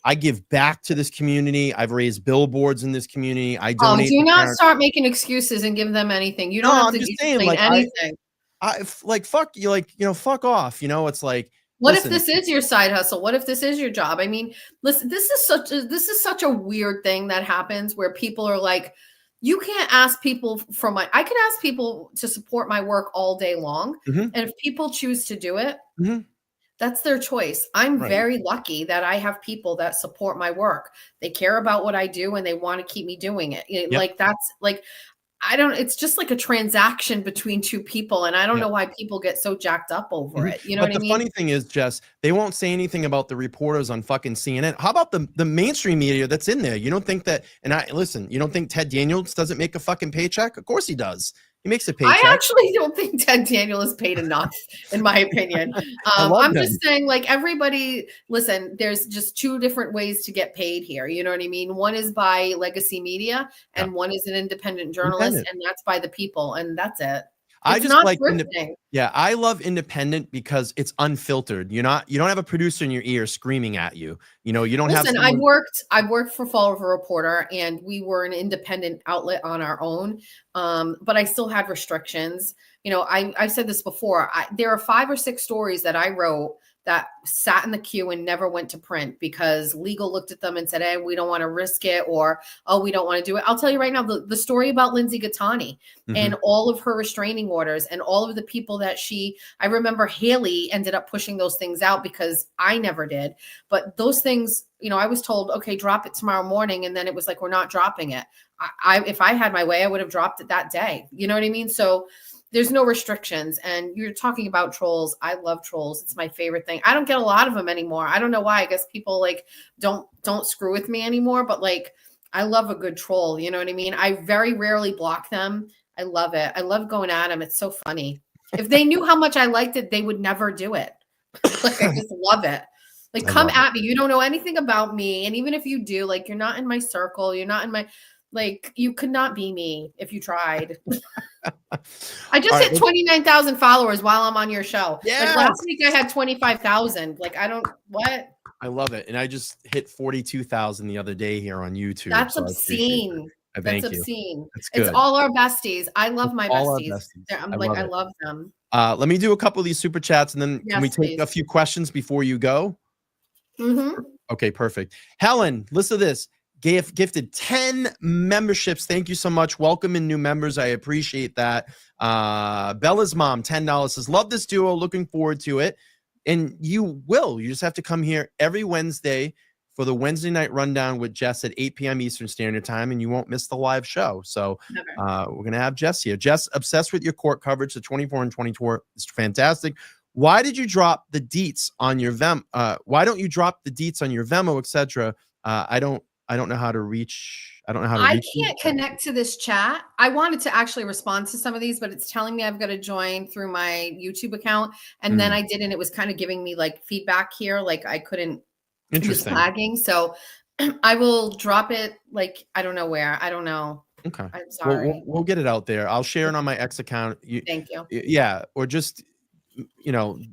Speaker 1: I give back to this community. I've raised billboards in this community. I donate.
Speaker 6: Do not start making excuses and give them anything. You don't have to explain anything.
Speaker 1: I like fuck you, fuck off. It's like,
Speaker 6: what if this is your side hustle? What if this is your job? I mean, listen, this is such a weird thing that happens where people are like, you can't ask people I can ask people to support my work all day long. And if people choose to do it, that's their choice. I'm very lucky that I have people that support my work. They care about what I do and they want to keep me doing it. Like that's like, it's just like a transaction between two people. And I don't know why people get so jacked up over it. You know what I mean?
Speaker 1: The funny thing is, Jess, they won't say anything about the reporters on fucking CNN. How about the mainstream media that's in there? You don't think that, you don't think Ted Daniels doesn't make a fucking paycheck? Of course he does. He makes a paycheck.
Speaker 6: I actually don't think Ted Daniel is paid enough, in my opinion. I'm just saying, like, everybody, listen, there's just two different ways to get paid here. You know what I mean? One is by legacy media and one is an independent journalist, and that's by the people. And that's it.
Speaker 1: I just like I love independent because it's unfiltered. You don't have a producer in your ear screaming at you. You don't have.
Speaker 6: Listen, I've worked for Fall River Reporter, and we were an independent outlet on our own. But I still had restrictions. I've said this before. There are 5 or 6 stories that I wrote that sat in the queue and never went to print because legal looked at them and said, "Hey, we don't want to risk it," or, "Oh, we don't want to do it." I'll tell you right now, the story about Lindsay Gattani and all of her restraining orders and all of the people that I remember Haley ended up pushing those things out because I never did. But those things, I was told, okay, drop it tomorrow morning. And then it was like, we're not dropping it. If I had my way, I would have dropped it that day. You know what I mean? So there's no restrictions. And you're talking about trolls. I love trolls. It's my favorite thing. I don't get a lot of them anymore. I don't know why. I guess people like don't screw with me anymore. But like, I love a good troll. You know what I mean? I very rarely block them. I love it. I love going at them. It's so funny. If they knew how much I liked it, they would never do it. Like, I just love it. Like, come at me. You don't know anything about me. And even if you do, like, you're not in my circle. You're not in my, like, you could not be me if you tried. I just hit 29,000 followers while I'm on your show. Yeah. Like, last week I had 25,000. Like, what? I
Speaker 1: love it. And I just hit 42,000 the other day here on YouTube.
Speaker 6: That's obscene.
Speaker 1: That's
Speaker 6: obscene. It's all our besties. I love my besties. I love them.
Speaker 1: Let me do a couple of these super chats and then can we take a few questions before you go? Okay, perfect. Helen, listen to this. Gifted 10 memberships. Thank you so much. Welcome in new members. I appreciate that. Bella's mom, $10, says, love this duo. Looking forward to it. And you just have to come here every Wednesday for the Wednesday night rundown with Jess at 8 p.m. Eastern Standard Time, and you won't miss the live show. So we're going to have Jess here. Jess, obsessed with your court coverage, the 24 and 24 is fantastic. Why did you drop the deets on your why don't you drop the deets on your Venmo, etc.? I don't know how to reach. I don't know how to reach.
Speaker 6: I can't connect to this chat. I wanted to actually respond to some of these, but it's telling me I've got to join through my YouTube account. And then I did, and it was kind of giving me like feedback here. Like I couldn't.
Speaker 1: Interesting.
Speaker 6: It was lagging. So I will drop it. Like, I don't know where. I don't know.
Speaker 1: Okay.
Speaker 6: I'm sorry.
Speaker 1: We'll get it out there. I'll share it on my X account.
Speaker 6: Thank you.
Speaker 1: Yeah. Or just,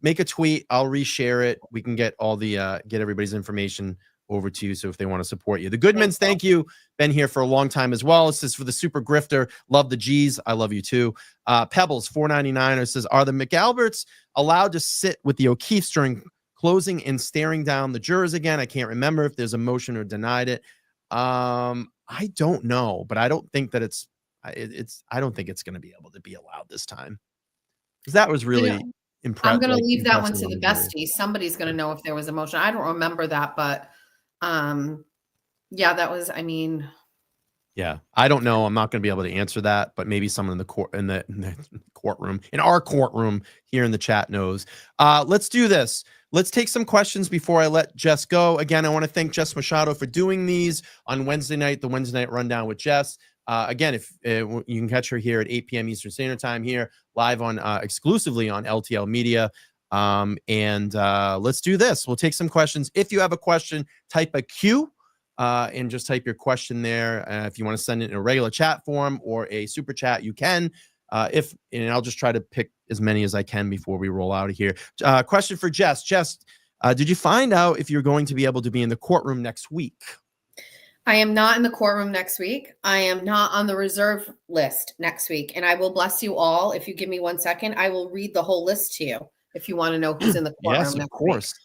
Speaker 1: make a tweet. I'll reshare it. We can get all the, get everybody's information over to you. So if they want to support you, the Goodmans, thank you. Been here for a long time as well. This is for the super grifter. Love the G's. I love you too. Pebbles, $4.99. It says, are the McAlberts allowed to sit with the O'Keefes during closing and staring down the jurors again? I can't remember if there's a motion or denied it. I don't know, but I don't think that I don't think it's going to be able to be allowed this time. Because that was really impressive.
Speaker 6: I'm going to leave that one to the besties. Somebody's going to know if there was a motion. I don't remember that, but yeah, that was,
Speaker 1: Yeah, I don't know. I'm not going to be able to answer that, but maybe someone in the courtroom, in our courtroom here in the chat knows. Let's do this. Let's take some questions before I let Jess go. Again, I want to thank Jess Machado for doing these on Wednesday night, the Wednesday night rundown with Jess. Again, if you can catch her here at 8 p.m. Eastern Standard Time here live on exclusively on LTL Media. Let's do this. We'll take some questions. If you have a question, type a Q. And just type your question there. If you want to send it in a regular chat form or a super chat, you can. And I'll just try to pick as many as I can before we roll out of here. Question for Jess. Jess, did you find out if you're going to be able to be in the courtroom next week?
Speaker 6: I am not in the courtroom next week. I am not on the reserve list next week. And I will bless you all. If you give me 1 second, I will read the whole list to you if you want to know who's in the courtroom
Speaker 1: Yes, of
Speaker 6: next
Speaker 1: course.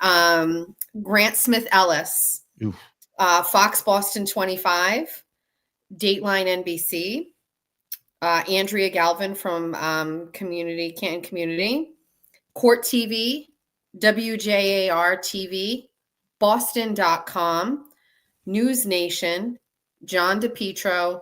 Speaker 6: week. Grant Smith Ellis.
Speaker 1: Oof.
Speaker 6: Fox Boston 25, Dateline NBC, Andrea Galvin from Canton Community, Court TV, WJAR TV, Boston.com, News Nation, John DePietro,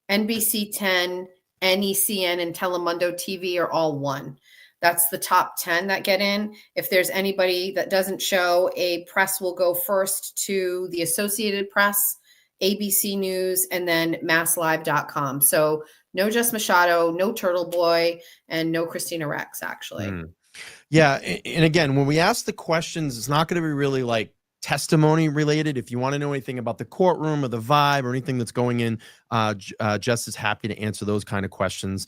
Speaker 6: NBC 10, NECN, and Telemundo TV are all one. That's the top 10 that get in. If there's anybody that doesn't show, a press will go first to the Associated Press, ABC News, and then masslive.com. So no Jess Machado, no Turtle Boy, and no Christina Rex, actually.
Speaker 1: Yeah. And again, when we ask the questions, it's not going to be really like testimony related. If you want to know anything about the courtroom or the vibe or anything that's going in, Jess is happy to answer those kind of questions.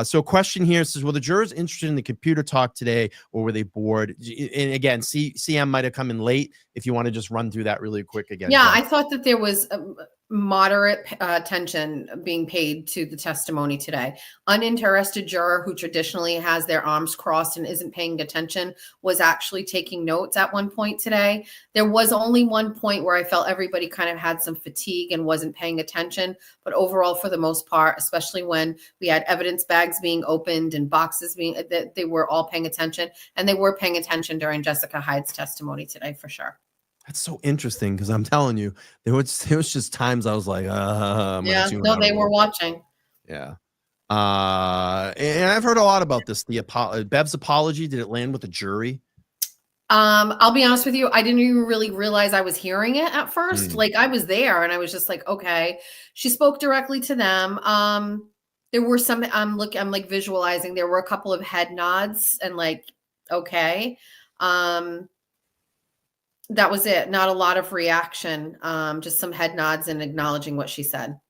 Speaker 1: So a question here says, were the jurors interested in the computer talk today or were they bored? And again, CM might have come in late. If you want to just run through that really quick again.
Speaker 6: Yeah,
Speaker 1: Jess.
Speaker 6: I thought that there was moderate attention being paid to the testimony today. Uninterested juror who traditionally has their arms crossed and isn't paying attention was actually taking notes at one point today. There was only one point where I felt everybody kind of had some fatigue and wasn't paying attention. But overall, for the most part, especially when we had evidence bags being opened and boxes being, they were all paying attention. And they were paying attention during Jessica Hyde's testimony today, for sure.
Speaker 1: That's so interesting because I'm telling you, there was just times I was like,
Speaker 6: they were watching.
Speaker 1: Yeah. And I've heard a lot about this. Bev's apology, did it land with the jury?
Speaker 6: I'll be honest with you. I didn't even really realize I was hearing it at first. Like I was there and I was just like, okay. She spoke directly to them. There were some, I'm like visualizing, there were a couple of head nods and like, okay. That was it. Not a lot of reaction. Just some head nods and acknowledging what she said.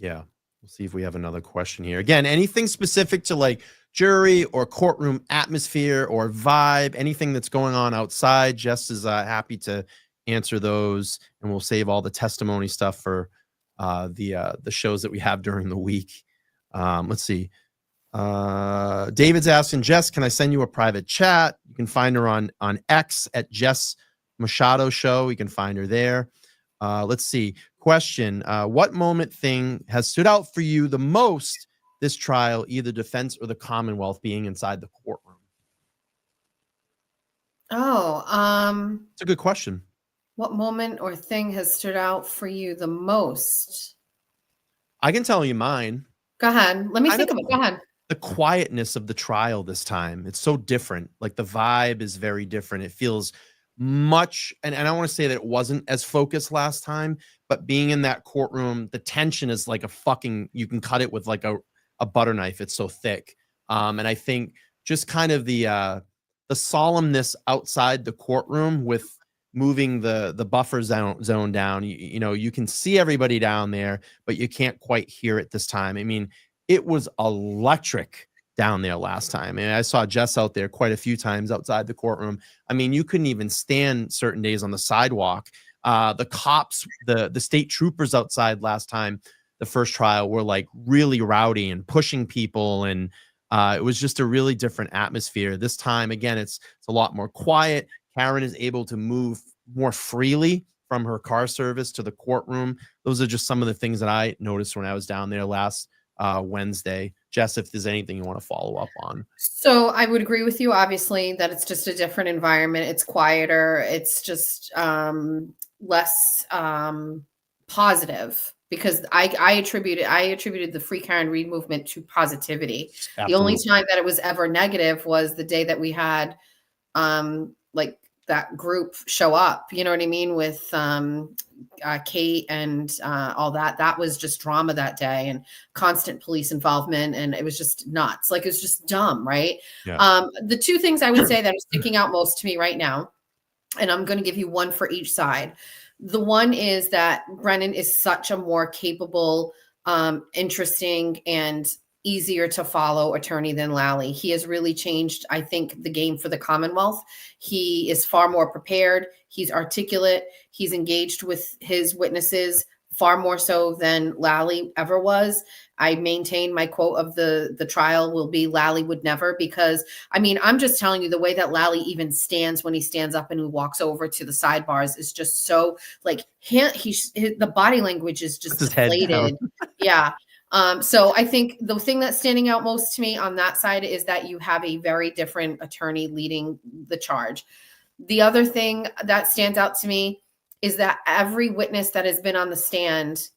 Speaker 1: Yeah. We'll see if we have another question here. Again, anything specific to like jury or courtroom atmosphere or vibe, anything that's going on outside, Jess is happy to answer those, and we'll save all the testimony stuff for the shows that we have during the week. Let's see. David's asking, Jess, can I send you a private chat? You can find her on X at Jess Machado Show. You can find her there. Let's see. Question. What moment thing has stood out for you the most this trial, either defense or the Commonwealth being inside the courtroom? It's a good question.
Speaker 6: What moment or thing has stood out for you the most?
Speaker 1: I can tell you mine.
Speaker 6: Go ahead. Let me think of it. Go ahead.
Speaker 1: The quietness of the trial this time. It's so different. Like the vibe is very different. It feels much, and I want to say that it wasn't as focused last time, but being in that courtroom, the tension is like you can cut it with like a butter knife. It's so thick. And I think just kind of the solemnness outside the courtroom with moving the buffer zone down, you can see everybody down there, but you can't quite hear it this time. I mean, it was electric down there last time. And I saw Jess out there quite a few times outside the courtroom. I mean, you couldn't even stand certain days on the sidewalk. The cops, the state troopers outside last time, the first trial, were like really rowdy and pushing people. And it was just a really different atmosphere. This time, again, it's a lot more quiet. Karen is able to move more freely from her car service to the courtroom. Those are just some of the things that I noticed when I was down there last Wednesday. Jess, if there's anything you want to follow up on.
Speaker 6: So I would agree with you, obviously, that it's just a different environment. It's quieter. It's just less positive. because I attributed the Free Karen Reed movement to positivity.
Speaker 1: Absolutely.
Speaker 6: The only time that it was ever negative was the day that we had like that group show up, you know what I mean, with Kate and all that. That was just drama that day, and constant police involvement, and it was just nuts. Like, it was just dumb, right?
Speaker 1: Yeah.
Speaker 6: The two things I would say that are sticking out most to me right now, and I'm going to give you one for each side. The one is that Brennan is such a more capable, interesting, and easier to follow attorney than Lally. He has really changed, I think, the game for the Commonwealth. He is far more prepared. He's articulate. He's engaged with his witnesses far more so than Lally ever was. I maintain my quote of the trial will be Lally would never, because I mean, I'm just telling you, the way that Lally even stands when he stands up and he walks over to the sidebars is just so like the body language is just deflated. Yeah. So I think the thing that's standing out most to me on that side is that you have a very different attorney leading the charge. The other thing that stands out to me is that every witness that has been on the stand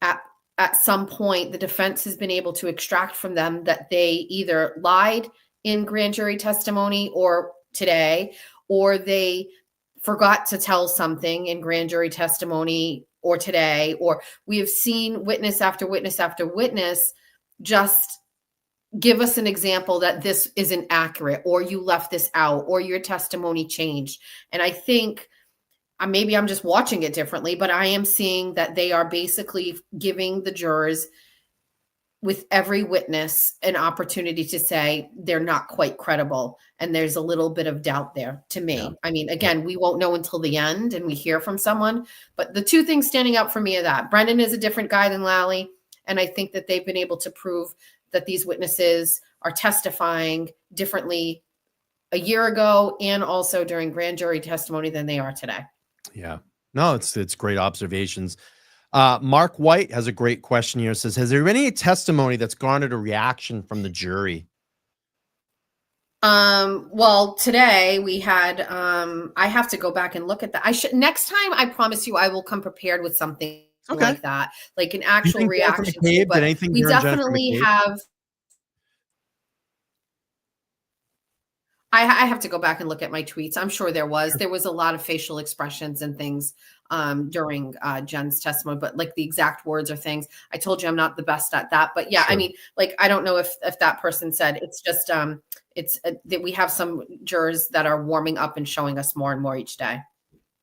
Speaker 6: at some point, the defense has been able to extract from them that they either lied in grand jury testimony or today, or they forgot to tell something in grand jury testimony or today, or we have seen witness after witness after witness just give us an example that this isn't accurate, or you left this out, or your testimony changed. And I think maybe I'm just watching it differently, but I am seeing that they are basically giving the jurors with every witness an opportunity to say they're not quite credible. And there's a little bit of doubt there to me. Yeah. I mean, again, we won't know until the end and we hear from someone, but the two things standing out for me are that Brendan is a different guy than Lally. And I think that they've been able to prove that these witnesses are testifying differently a year ago and also during grand jury testimony than they are today.
Speaker 1: Yeah, no, it's great observations. Mark White has a great question here. It says, has there been any testimony that's garnered a reaction from the jury?
Speaker 6: Well, today we had, I have to go back and look at that. Next time, I promise you, I will come prepared with something like that, like an actual reaction. But we definitely have. I have to go back and look at my tweets. I'm sure there was a lot of facial expressions and things during Jen's testimony, but like the exact words or things. I told you I'm not the best at that, but yeah, sure. I mean, like, I don't know if that person said, it's just that we have some jurors that are warming up and showing us more and more each day.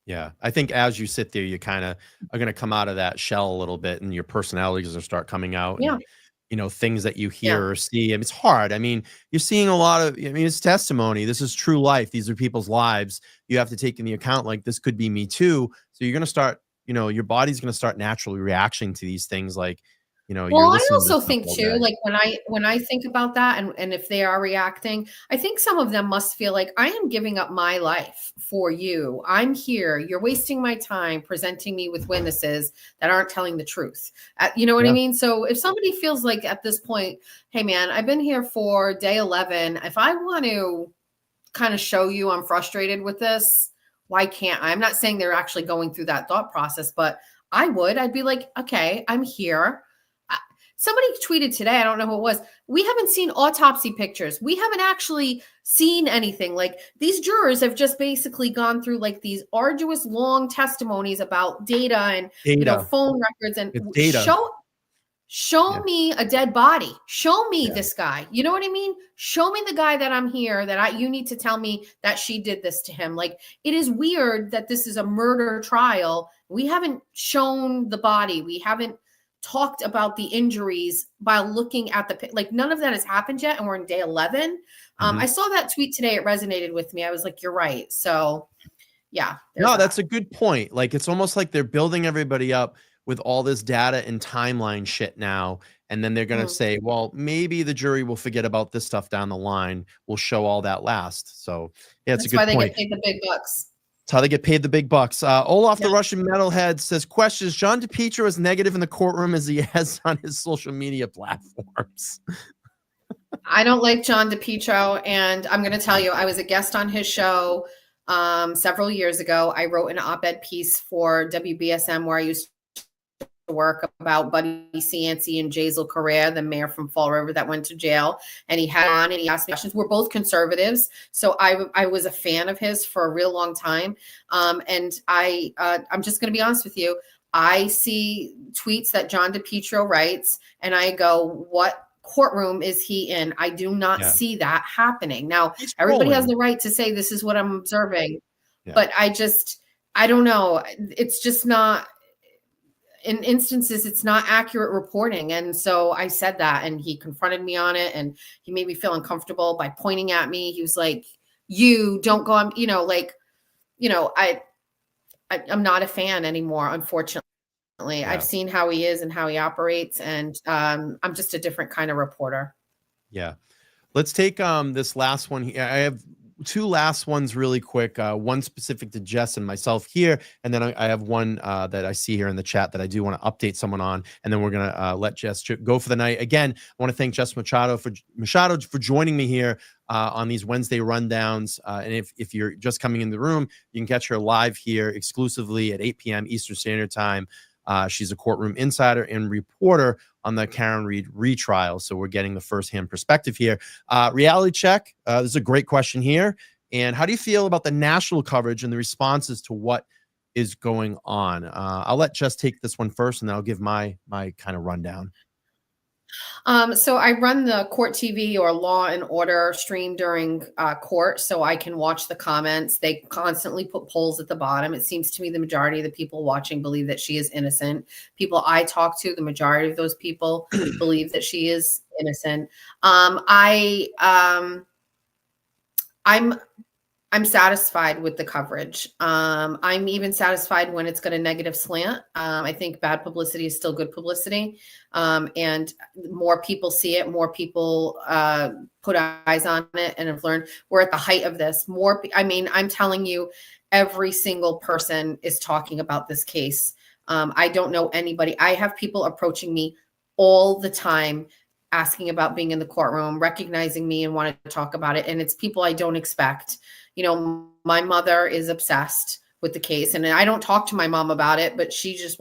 Speaker 1: Yeah, I think as you sit there, you kind of are going to come out of that shell a little bit, and your personality is going to start coming out.
Speaker 6: Yeah.
Speaker 1: And, you know, things that you hear or see. I mean, it's hard. I mean, you're seeing a lot of, I mean, it's testimony. This is true life. These are people's lives. You have to take in the account, like, this could be me too. So you're going to start, you know, your body's going to start naturally reacting to these things. Like, you know,
Speaker 6: well, I also think too, like when I think about that, and if they are reacting, I think some of them must feel like, I am giving up my life for you. I'm here. You're wasting my time presenting me with witnesses that aren't telling the truth. You know what I mean? So if somebody feels like at this point, hey man, I've been here for day 11. If I want to kind of show you I'm frustrated with this, why can't I? I'm not saying they're actually going through that thought process, but I'd be like, okay, I'm here. Somebody tweeted today, I don't know who it was, we haven't seen autopsy pictures. We haven't actually seen anything. Like, these jurors have just basically gone through like these arduous, long testimonies about data and you know, phone records and show me a dead body. Show me this guy. You know what I mean? Show me the guy that I'm here, that you need to tell me that she did this to him. Like, it is weird that this is a murder trial. We haven't shown the body. We haven't talked about the injuries by looking at like, none of that has happened yet, and we're in day 11. I saw that tweet today. It resonated with me. I was like, you're right. So yeah.
Speaker 1: No, that's a good point. Like, it's almost like they're building everybody up with all this data and timeline shit now, and then they're going to say, well, maybe the jury will forget about this stuff down the line. We'll show all that last. So yeah, it's a good point. That's why they
Speaker 6: get paid the big bucks.
Speaker 1: That's how they get paid the big bucks. Olaf, the Russian metalhead, says, question, is John DePietro as negative in the courtroom as he has on his social media platforms?
Speaker 6: I don't like John DePietro, and I'm going to tell you, I was a guest on his show several years ago. I wrote an op-ed piece for WBSM where I used work about Buddy Cianci and Jazel Correa, the mayor from Fall River that went to jail, and he had on and he asked me questions. We're both conservatives, so I was a fan of his for a real long time. And I'm just going to be honest with you. I see tweets that John DePietro writes, and I go, "What courtroom is he in?" I do not see that happening. Now, everybody has the right to say this is what I'm observing, but I don't know. It's just not. In instances, it's not accurate reporting. And so I said that, and he confronted me on it, and he made me feel uncomfortable by pointing at me. He was like, "You don't go on," I'm not a fan anymore, unfortunately. I've seen how he is and how he operates, and I'm just a different kind of reporter.
Speaker 1: Yeah. Let's take this last one here. I have two last ones really quick. One specific to Jess and myself here, and then I have one that I see here in the chat that I do want to update someone on, and then we're gonna let Jess go for the night. Again, I want to thank Jess Machado for joining me here on these Wednesday rundowns. And if you're just coming in the room, you can catch her live here exclusively at 8 p.m. Eastern Standard Time. She's a courtroom insider and reporter on the Karen Read retrial. So we're getting the firsthand perspective here. Reality check. This is a great question here. And how do you feel about the national coverage and the responses to what is going on? I'll let Jess take this one first, and then I'll give my kind of rundown.
Speaker 6: So I run the Court TV or Law and Order stream during court, so I can watch the comments. They constantly put polls at the bottom. It seems to me the majority of the people watching believe that she is innocent. People I talk to, the majority of those people believe that she is innocent. I'm satisfied with the coverage. I'm even satisfied when it's got a negative slant. I think bad publicity is still good publicity. And more people see it, more people put eyes on it and have learned. We're at the height of this. I'm telling you, every single person is talking about this case. I don't know anybody. I have people approaching me all the time asking about being in the courtroom, recognizing me and wanting to talk about it. And it's people I don't expect. My mother is obsessed with the case, and I don't talk to my mom about it, but she just,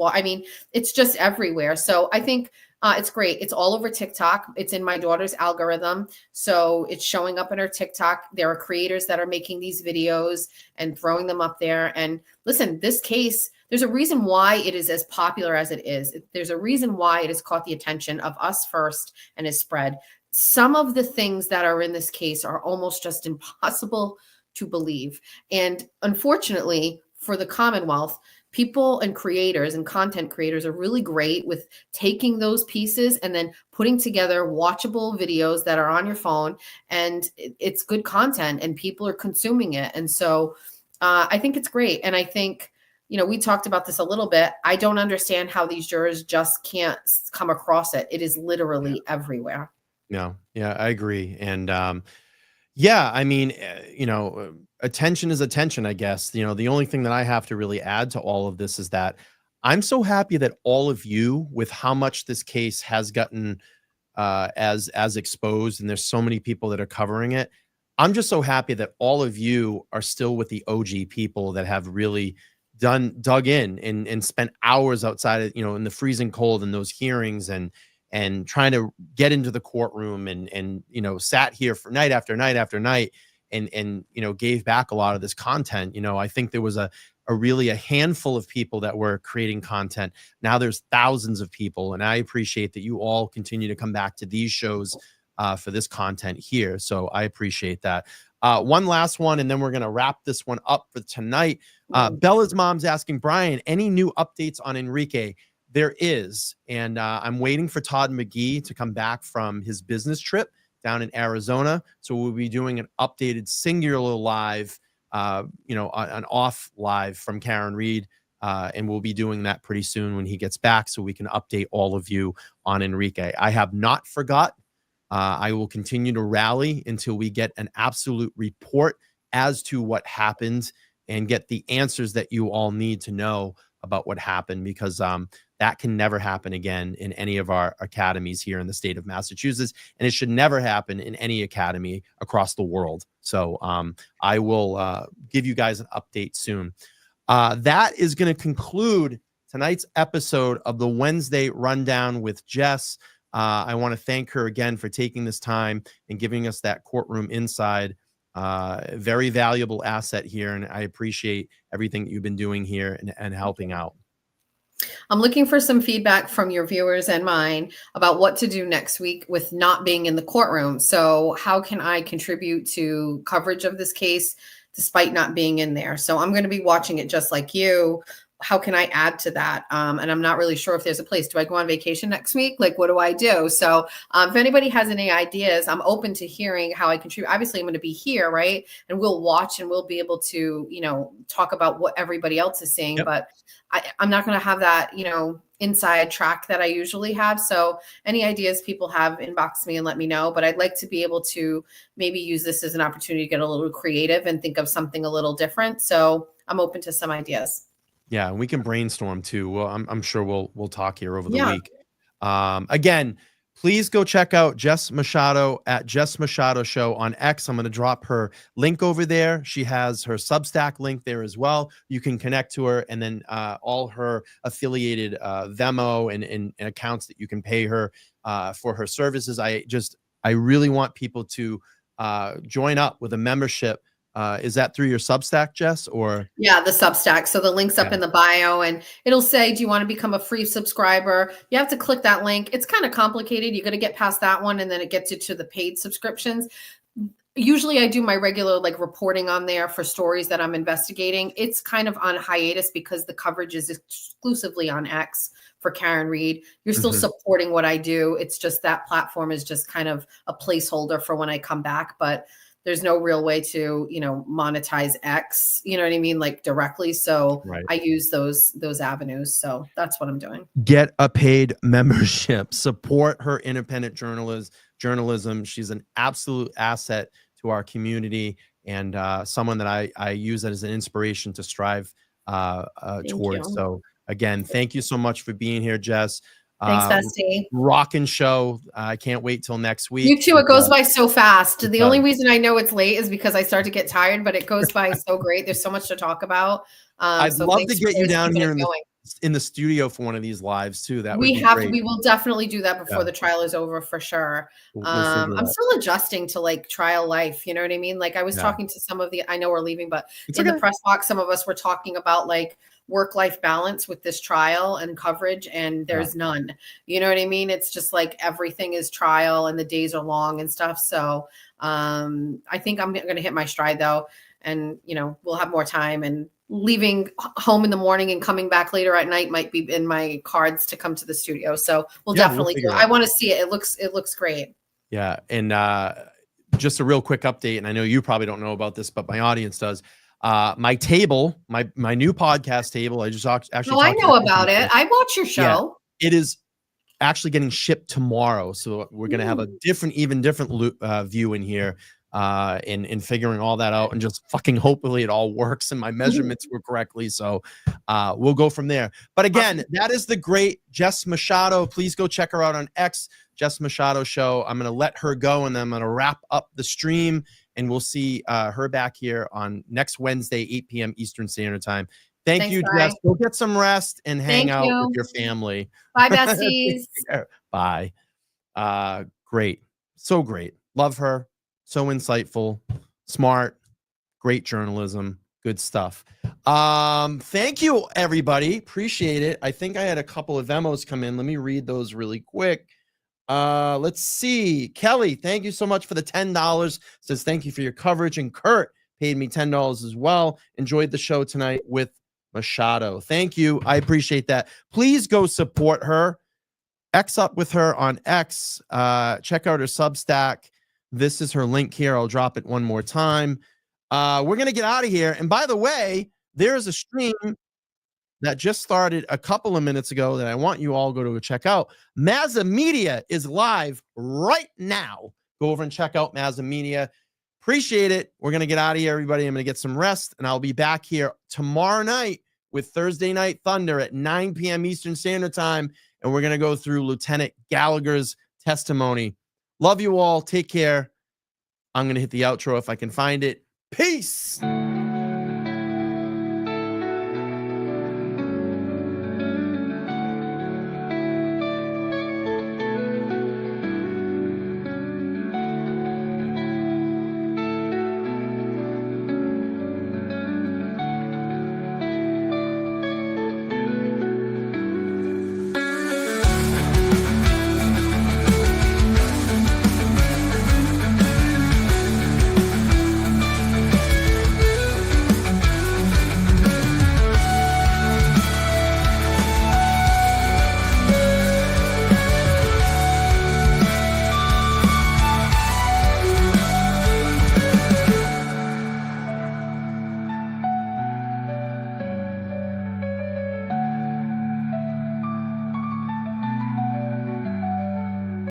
Speaker 6: it's just everywhere. So I think it's great. It's all over TikTok. It's in my daughter's algorithm. So it's showing up in her TikTok. There are creators that are making these videos and throwing them up there. And listen, this case, there's a reason why it is as popular as it is. There's a reason why it has caught the attention of us first and has spread. Some of the things that are in this case are almost just impossible to believe. And unfortunately for the Commonwealth, people and creators and content creators are really great with taking those pieces and then putting together watchable videos that are on your phone, and it's good content and people are consuming it. And so I think it's great. And I think, we talked about this a little bit. I don't understand how these jurors just can't come across it. It is literally everywhere.
Speaker 1: No. Yeah, I agree. And attention is attention, I guess. The only thing that I have to really add to all of this is that I'm so happy that all of you, with how much this case has gotten as exposed, and there's so many people that are covering it. I'm just so happy that all of you are still with the OG people that have really dug in and spent hours outside of, in the freezing cold in those hearings and trying to get into the courtroom and sat here for night after night after night and gave back a lot of this content. I think there was a handful of people that were creating content. Now there's thousands of people, and I appreciate that you all continue to come back to these shows for this content here. So I appreciate that. One last one, and then we're going to wrap this one up for tonight. Bella's mom's asking, Brian, any new updates on Enrique? There is, and I'm waiting for Todd McGee to come back from his business trip down in Arizona. So we'll be doing an updated singular live, an off live from Karen Read, and we'll be doing that pretty soon when he gets back so we can update all of you on Enrique. I have not forgot. I will continue to rally until we get an absolute report as to what happened and get the answers that you all need to know about what happened, because that can never happen again in any of our academies here in the state of Massachusetts, and it should never happen in any academy across the world. So I will give you guys an update soon. That is going to conclude tonight's episode of the Wednesday Rundown with Jess. I want to thank her again for taking this time and giving us that courtroom inside. Very valuable asset here, and I appreciate everything that you've been doing here and helping out.
Speaker 6: I'm looking for some feedback from your viewers and mine about what to do next week with not being in the courtroom. So how can I contribute to coverage of this case despite not being in there? So I'm going to be watching it just like you. How can I add to that? And I'm not really sure if there's a place. Do I go on vacation next week? Like, what do I do? So if anybody has any ideas, I'm open to hearing how I contribute. Obviously, I'm going to be here, right? And we'll watch and we'll be able to, talk about what everybody else is saying. Yep. But I'm not going to have that, inside track that I usually have. So any ideas people have, inbox me and let me know. But I'd like to be able to maybe use this as an opportunity to get a little creative and think of something a little different. So I'm open to some ideas.
Speaker 1: Yeah, and we can brainstorm too. Well, I'm sure we'll talk here over the week. Again, please go check out Jess Machado at Jess Machado Show on X. I'm going to drop her link over there. She has her Substack link there as well. You can connect to her, and then all her affiliated Venmo and accounts that you can pay her for her services. I really want people to join up with a membership. Is that through your Substack, Jess, or? Yeah,
Speaker 6: the Substack. So the link's up in the bio, and it'll say, do you want to become a free subscriber? You have to click that link. It's kind of complicated. You got to get past that one, and then it gets you to the paid subscriptions. Usually I do my regular reporting on there for stories that I'm investigating. It's kind of on hiatus because the coverage is exclusively on X for Karen Read. You're still supporting what I do. It's just that platform is just kind of a placeholder for when I come back, but there's no real way to, monetize X, you know what I mean? Directly. So I use those avenues. So that's what I'm doing. Get
Speaker 1: a paid membership, support her independent journalism. She's an absolute asset to our community, and someone that I use as an inspiration to strive towards. So again, thank you so much for being here, Jess.
Speaker 6: Thanks, Bestie.
Speaker 1: Rockin' show. I can't wait till next week.
Speaker 6: You too. It goes by so fast. The only reason I know it's late is because I start to get tired, but it goes by so great. There's so much to talk about.
Speaker 1: I'd love to get you down here in the studio for one of these lives too. That we
Speaker 6: will definitely do that before the trial is over for sure. I'm still adjusting to trial life. You know what I mean? I was talking to some of I know we're leaving, but in the press box, some of us were talking about work-life balance with this trial and coverage, and there's none. You know what I mean? It's just everything is trial and the days are long and stuff. So I think I'm going to hit my stride though. And, we'll have more time, and leaving home in the morning and coming back later at night might be in my cards to come to the studio. So we'll definitely do it. I want to see it. It looks great.
Speaker 1: Yeah. And just a real quick update. And I know you probably don't know about this, but my audience does. My table, my new podcast table. I just actually.
Speaker 6: I know about it. I watch your show.
Speaker 1: Yeah, it is actually getting shipped tomorrow, so we're gonna have a different view in here, in figuring all that out, and just fucking hopefully it all works and my measurements were correctly. So we'll go from there. But again, that is the great Jess Machado. Please go check her out on X, Jess Machado Show. I'm gonna let her go, and then I'm gonna wrap up the stream. And we'll see her back here on next Wednesday, 8 p.m. Eastern Standard Time. Thanks, you, Jess. Go get some rest and hang out with your family.
Speaker 6: Bye, besties.
Speaker 1: Bye. Great. So great. Love her. So insightful, smart, great journalism. Good stuff. Thank you, everybody. Appreciate it. I think I had a couple of Vemos come in. Let me read those really quick. Let's see. Kelly, thank you so much for the $10. Says thank you for your coverage. And Kurt paid me $10 as well. Enjoyed the show tonight with Machado. Thank you. I appreciate that. Please go support her. X up with her on X. Check out her Substack. This is her link here. I'll drop it one more time. We're going to get out of here. And by the way, there is a stream that just started a couple of minutes ago that I want you all go to check out. Mazza Media is live right now. Go over and check out Mazza Media. Appreciate it. We're going to get out of here, everybody. I'm going to get some rest, and I'll be back here tomorrow night with Thursday Night Thunder at 9 p.m. Eastern Standard Time, and we're going to go through Lieutenant Gallagher's testimony. Love you all. Take care. I'm going to hit the outro if I can find it. Peace.